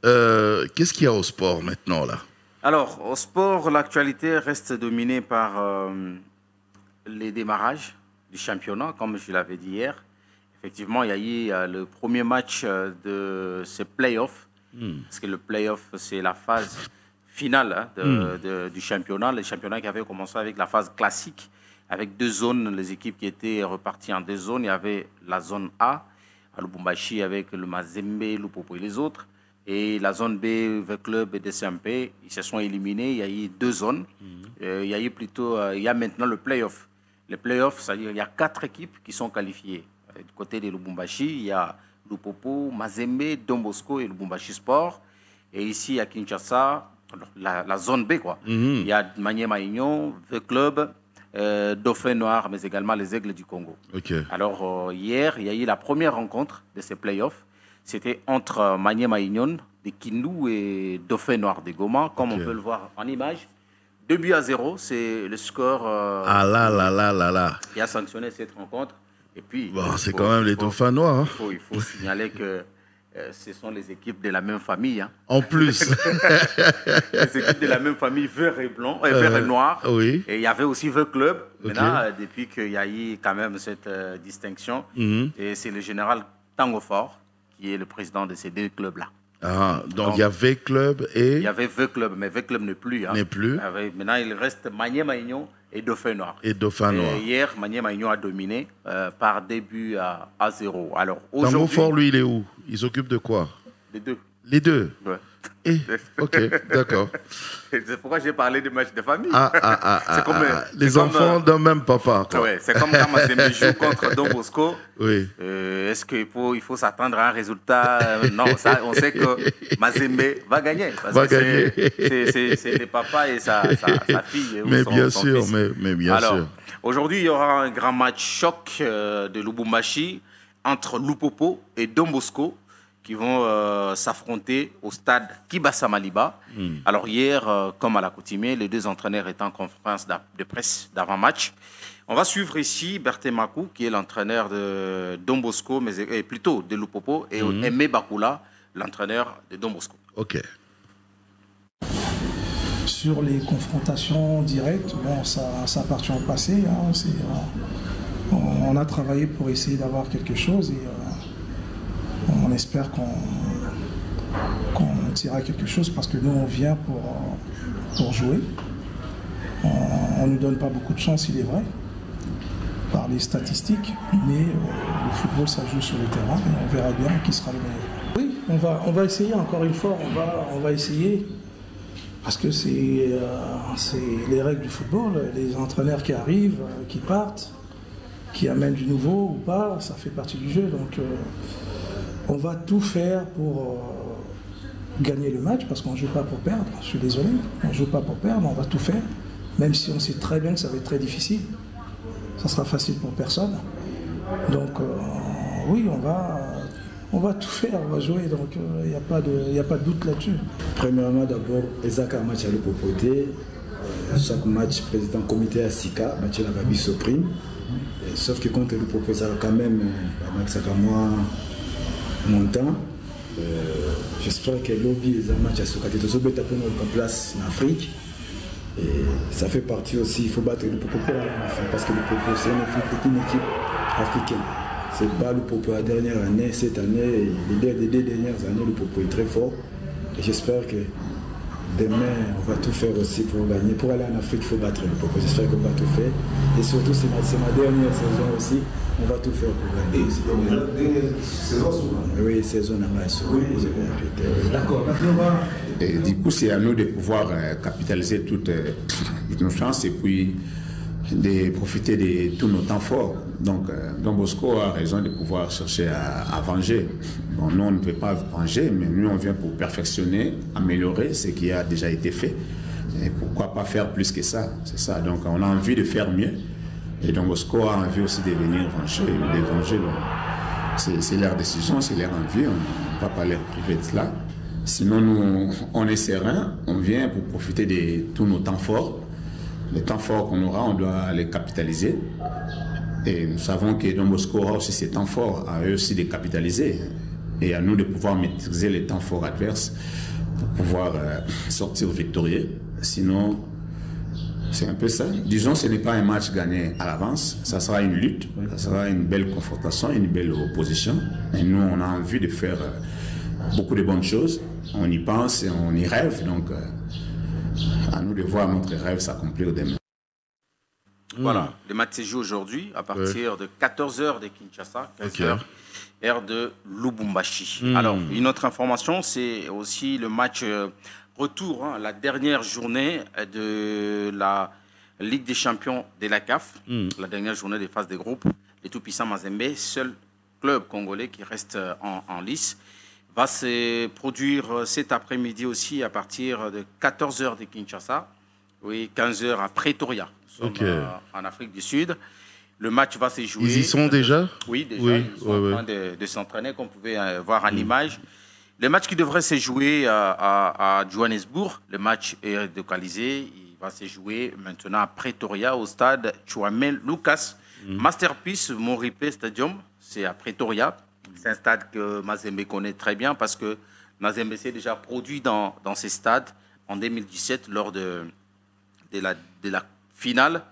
qu'est-ce qu'il y a au sport maintenant, là? Alors, au sport, l'actualité reste dominée par les démarrages du championnat, comme je l'avais dit hier. Effectivement, il y a eu le premier match de ce play-off, parce que le play-off, c'est la phase finale du championnat. Le championnat qui avait commencé avec la phase classique, avec 2 zones, les équipes qui étaient reparties en 2 zones. Il y avait la zone A, à Lubumbashi, avec le Mazembe, Lupopo et les autres. Et la zone B, le club et DCMP, ils se sont éliminés. Il y a eu 2 zones. Il y a eu il y a maintenant le play-off. Le play-off, c'est-à-dire il y a 4 équipes qui sont qualifiées. Du côté de Lubumbashi, il y a Lupopo, Mazembe, Don Bosco et Lubumbashi Sport. Et ici, à Kinshasa, la zone B, quoi. Il y a Maniema Union, le club, Dauphin Noir, mais également les Aigles du Congo. Alors, hier, il y a eu la première rencontre de ces play-offs. C'était entre Maniema Union de Kindu et Dauphin Noir de Goma, comme on peut le voir en image. 2-0, c'est le score qui a sanctionné cette rencontre. Et puis, bon, c'est quand même les Dauphins Noirs. Hein. Il faut signaler que ce sont les équipes de la même famille. Hein. En plus. Les équipes de la même famille, vert et blanc, vert et noir. Oui. Et il y avait aussi vert club. Maintenant, depuis qu'il y a eu quand même cette distinction, et c'est le général Tango Fort qui est le président de ces 2 clubs-là. Donc il y a V-Club et... Il y avait V-Club, mais V-Club n'est plus. Hein. N'est plus. Maintenant, il reste Maniema Union et Dauphin Noir. Et Dauphin Noir. Hier, Maniema Union a dominé par 2 buts à 0. Alors, aujourd'hui... Tango Fort, lui, il est où? Il s'occupe de quoi? Les 2. Les 2? Ouais. Ok, d'accord. C'est pourquoi j'ai parlé de matchs de famille. Les enfants d'un même papa. Ouais, c'est comme quand Mazembe joue contre Don Bosco. Oui. Est-ce qu'il faut s'attendre à un résultat? Non, ça, on sait que Mazembe va gagner. C'est les papas et sa fille. Mais bien sûr, mais bien sûr. Aujourd'hui, il y aura un grand match choc de Lubumbashi entre Lupopo et Don Bosco, qui vont s'affronter au stade Kibasa Maliba. Alors hier, comme à l'accoutumée, les 2 entraîneurs étaient en conférence de presse d'avant-match. On va suivre ici Berté Makou, qui est l'entraîneur de Don Bosco, mais plutôt de Lupopo, et Aimé Bakula, l'entraîneur de Don Bosco. Ok. Sur les confrontations directes, bon, ça appartient au passé. Hein, on a travaillé pour essayer d'avoir quelque chose et on espère qu'on tirera quelque chose parce que nous, on vient pour jouer. On ne nous donne pas beaucoup de chance, il est vrai, par les statistiques, mais le football, ça joue sur le terrain et on verra bien qui sera le meilleur. Oui, on va essayer, encore une fois, on va essayer parce que c'est les règles du football, les entraîneurs qui arrivent, qui partent, qui amènent du nouveau ou pas, ça fait partie du jeu. Donc, on va tout faire pour gagner le match parce qu'on ne joue pas pour perdre. Je suis désolé, on ne joue pas pour perdre, on va tout faire. Même si on sait très bien que ça va être très difficile. Ça sera facile pour personne. Donc oui, on va tout faire, on va jouer. Donc il n'y a pas de doute là-dessus. Premièrement, d'abord, Ezaka a match à l'hypopoté. Chaque match, président comité à Sika, match à la Babiso Prime. Sauf que contre l'hypopoté, ça a quand même moi montant. J'espère que le lobby est un match à Sokate. Tous les tapons en place en Afrique. Et ça fait partie aussi, il faut battre le Popo pour aller en Afrique parce que le Popo c'est une équipe africaine. C'est pas le Popo la dernière année, cette année, les 2 dernières années, le Popo est très fort. Et j'espère que demain, on va tout faire aussi pour gagner. Pour aller en Afrique, il faut battre le Popo. J'espère qu'on va tout faire. Et surtout, c'est ma dernière saison aussi. On va tout faire pour gagner. Oui, saison en masse. D'accord. Et du coup, c'est à nous de pouvoir capitaliser toutes nos chances et puis de profiter de tous nos temps forts. Donc, Don Bosco a raison de pouvoir chercher à venger. Bon, nous, on ne peut pas venger, mais nous, on vient pour perfectionner, améliorer ce qui a déjà été fait. Et pourquoi pas faire plus que ça? C'est ça. Donc, on a envie de faire mieux. Et Don Bosco a envie aussi de venir venger. C'est leur décision, c'est leur envie. On ne va pas les priver de cela. Sinon, nous, on est serein, on vient pour profiter de tous nos temps forts. Les temps forts qu'on aura, on doit les capitaliser. Et nous savons que Don Bosco aura aussi ces temps forts, à eux aussi de capitaliser. Et à nous de pouvoir maîtriser les temps forts adverses pour pouvoir sortir victorieux. Sinon, c'est un peu ça. Disons, ce n'est pas un match gagné à l'avance. Ça sera une lutte, ça sera une belle confrontation, une belle opposition. Et nous, on a envie de faire beaucoup de bonnes choses. On y pense et on y rêve. Donc, à nous de voir notre rêve s'accomplir demain. Voilà, le match se joue aujourd'hui à partir de 14h de Kinshasa, 15h, heure de Lubumbashi. Alors, une autre information, c'est aussi le match retour, hein, la dernière journée de la Ligue des champions de la CAF, la dernière journée des phases de groupe. Les tout-puissants Mazembe, seul club congolais qui reste en lice, va se produire cet après-midi aussi à partir de 14h de Kinshasa, 15h à Pretoria. En Afrique du Sud. Le match va se jouer. Ils y sont déjà? Oui, déjà. Ils sont en train de s'entraîner, comme vous pouvez voir en image. Le match qui devrait se jouer à Johannesburg, le match est localisé. Il va se jouer maintenant à Pretoria, au stade Chouamel Lucas. Masterpiece Moripe Stadium, c'est à Pretoria. C'est un stade que Mazembe connaît très bien parce que Mazembe s'est déjà produit dans ces stades en 2017 lors de la finale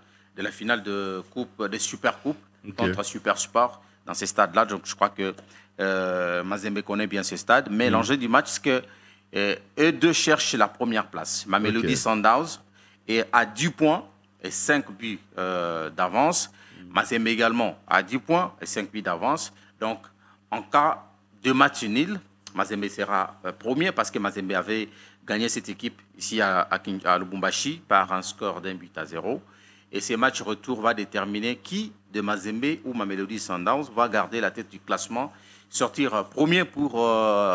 de coupe, de Super Coupe contre Super Sport dans ces stades-là. Donc je crois que Mazembe connaît bien ces stades. Mais l'enjeu du match, c'est que eux deux cherchent la première place. Mamelodi Sundowns est à 10 points et 5 buts d'avance. Mazembe également à 10 points et 5 buts d'avance. Donc en cas de match nul, Mazembe sera premier parce que Mazembe avait gagné cette équipe ici à Lubumbashi par un score d'1-0. Et ce match retour va déterminer qui de Mazembe ou Mamelodi Sundowns va garder la tête du classement, sortir premier pour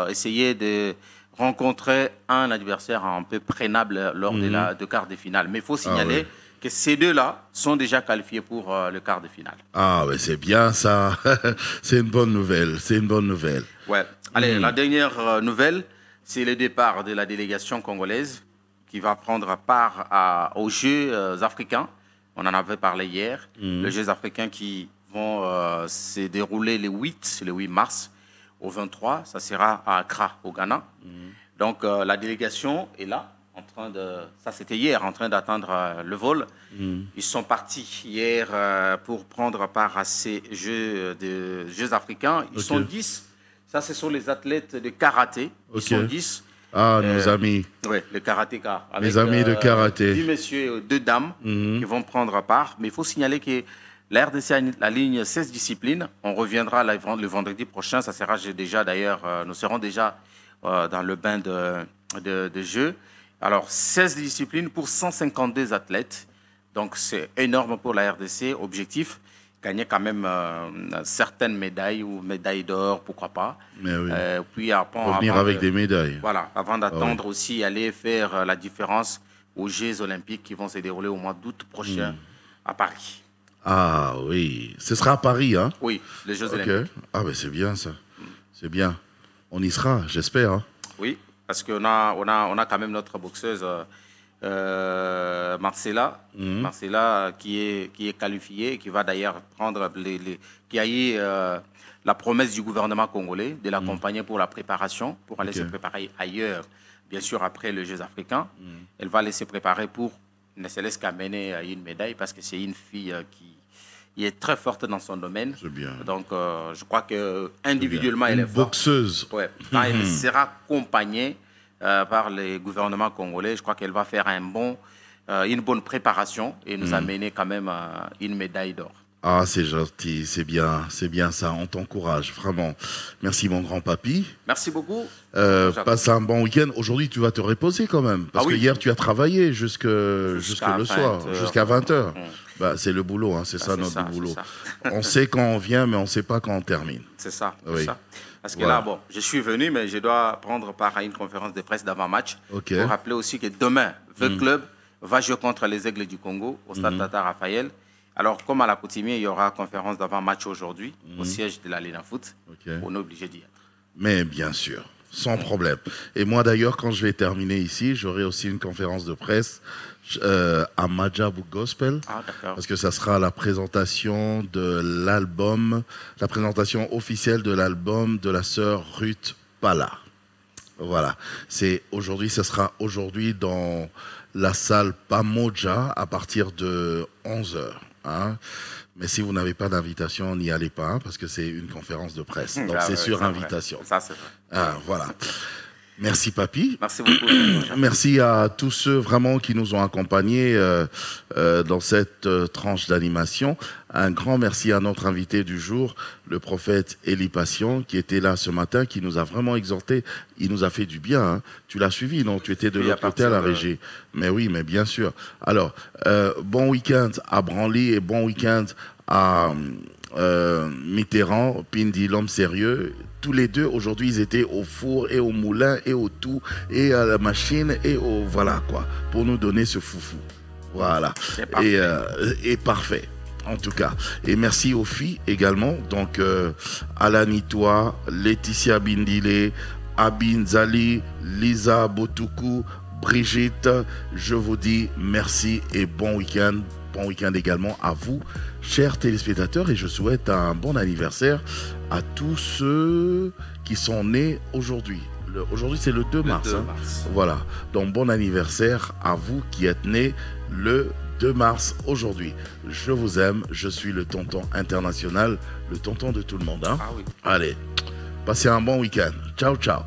essayer de rencontrer un adversaire un peu prénable lors de quart de finale. Mais il faut signaler que ces deux-là sont déjà qualifiés pour le quart de finale. Ah, ouais, c'est bien ça. C'est une bonne nouvelle. C'est une bonne nouvelle. Ouais. Allez, la dernière nouvelle, c'est le départ de la délégation congolaise qui va prendre part aux Jeux africains. On en avait parlé hier. Les Jeux africains qui vont se dérouler le 8 mars au 23. Ça sera à Accra, au Ghana. Donc, la délégation est là. Ça c'était hier, en train d'attendre le vol. Ils sont partis hier pour prendre part à ces Jeux africains. Ils sont 10. Ça, ce sont les athlètes de karaté. Ils sont 10. Ah, nos amis. Oui, le karatéka. Les amis de karaté. 10 messieurs, 2 dames qui vont prendre part. Mais il faut signaler que la RDC a la ligne 16 disciplines. On reviendra le vendredi prochain. Ça sera déjà d'ailleurs, nous serons déjà dans le bain de jeu. Alors, 16 disciplines pour 152 athlètes. Donc, c'est énorme pour la RDC. Objectif, gagner quand même certaines médailles ou médailles d'or, pourquoi pas. Mais oui. Puis revenir avec des médailles. Voilà, avant d'attendre aussi aller faire la différence aux Jeux olympiques qui vont se dérouler au mois d'août prochain à Paris. Ah oui, ce sera à Paris, hein? Oui, les Jeux olympiques. Ah ben c'est bien ça, c'est bien. On y sera, j'espère. Hein? Oui. Parce qu'on a quand même notre boxeuse Marcella, Marcella qui est qualifiée, qui va d'ailleurs prendre qui a eu la promesse du gouvernement congolais de l'accompagner pour la préparation, pour aller se préparer ailleurs, bien sûr après les Jeux africains. Elle va aller se préparer pour ne se laisse qu'amener une médaille parce que c'est une fille qui est très forte dans son domaine. C'est bien. Donc, je crois qu'individuellement, elle est forte. Boxeuse. Ouais. Quand elle sera accompagnée par les gouvernements congolais, je crois qu'elle va faire une bonne préparation et nous amener quand même une médaille d'or. Ah, c'est gentil, c'est bien ça. On t'encourage, vraiment. Merci, mon grand papy. Merci beaucoup. Passe un bon week-end. Aujourd'hui, tu vas te reposer quand même. Parce que hier, tu as travaillé jusque le soir, jusqu'à 20h. Bah, c'est le boulot, hein, c'est ça notre boulot. On sait quand on vient, mais on ne sait pas quand on termine. C'est ça. Oui. Ça. Parce que là, bon, je suis venu, mais je dois prendre part à une conférence de presse d'avant-match. Pour rappeler aussi que demain, le club va jouer contre les Aigles du Congo au stade Tata Raphaël. Alors, comme à l'accoutumée, il y aura conférence d'avant-match aujourd'hui au siège de la Ligue Foot. On est obligé d'y être. Mais bien sûr. sans problème. Et moi d'ailleurs, quand je vais terminer ici, j'aurai aussi une conférence de presse à Majabu Gospel, parce que ça sera la présentation de l'album, la présentation officielle de l'album de la sœur Ruth Pala. Voilà, c'est aujourd'hui, ce sera aujourd'hui dans la salle Pamoja à partir de 11h. Hein. Mais si vous n'avez pas d'invitation, n'y allez pas, hein, parce que c'est une conférence de presse. Donc c'est sur invitation. Ça, c'est vrai. Ah, voilà. Merci Papy. Merci beaucoup. Merci à tous ceux vraiment qui nous ont accompagnés dans cette tranche d'animation. Un grand merci à notre invité du jour, le prophète Élie Passion, qui était là ce matin, qui nous a vraiment exhortés. Il nous a fait du bien. Hein. Tu l'as suivi, non? Tu étais de l'autre côté à la régie. Mais oui, mais bien sûr. Alors, bon week-end à Branly et bon week-end à Mitterrand, Pindi, l'homme sérieux. Tous les deux, aujourd'hui, ils étaient au four et au moulin et au tout et à la machine et au... Voilà, quoi, pour nous donner ce foufou. Voilà. Et parfait, en tout cas. Et merci aux filles également. Donc, Alanitoa, Laetitia Bindile, Abin Zali, Lisa Botuku, Brigitte, je vous dis merci et bon week-end. Bon week-end également à vous, chers téléspectateurs, et je souhaite un bon anniversaire à tous ceux qui sont nés aujourd'hui. Aujourd'hui, c'est le 2 mars. Hein. Voilà. Donc, bon anniversaire à vous qui êtes nés le 2 mars aujourd'hui. Je vous aime. Je suis le tonton international, le tonton de tout le monde. Hein. Ah oui. Allez, passez un bon week-end. Ciao, ciao.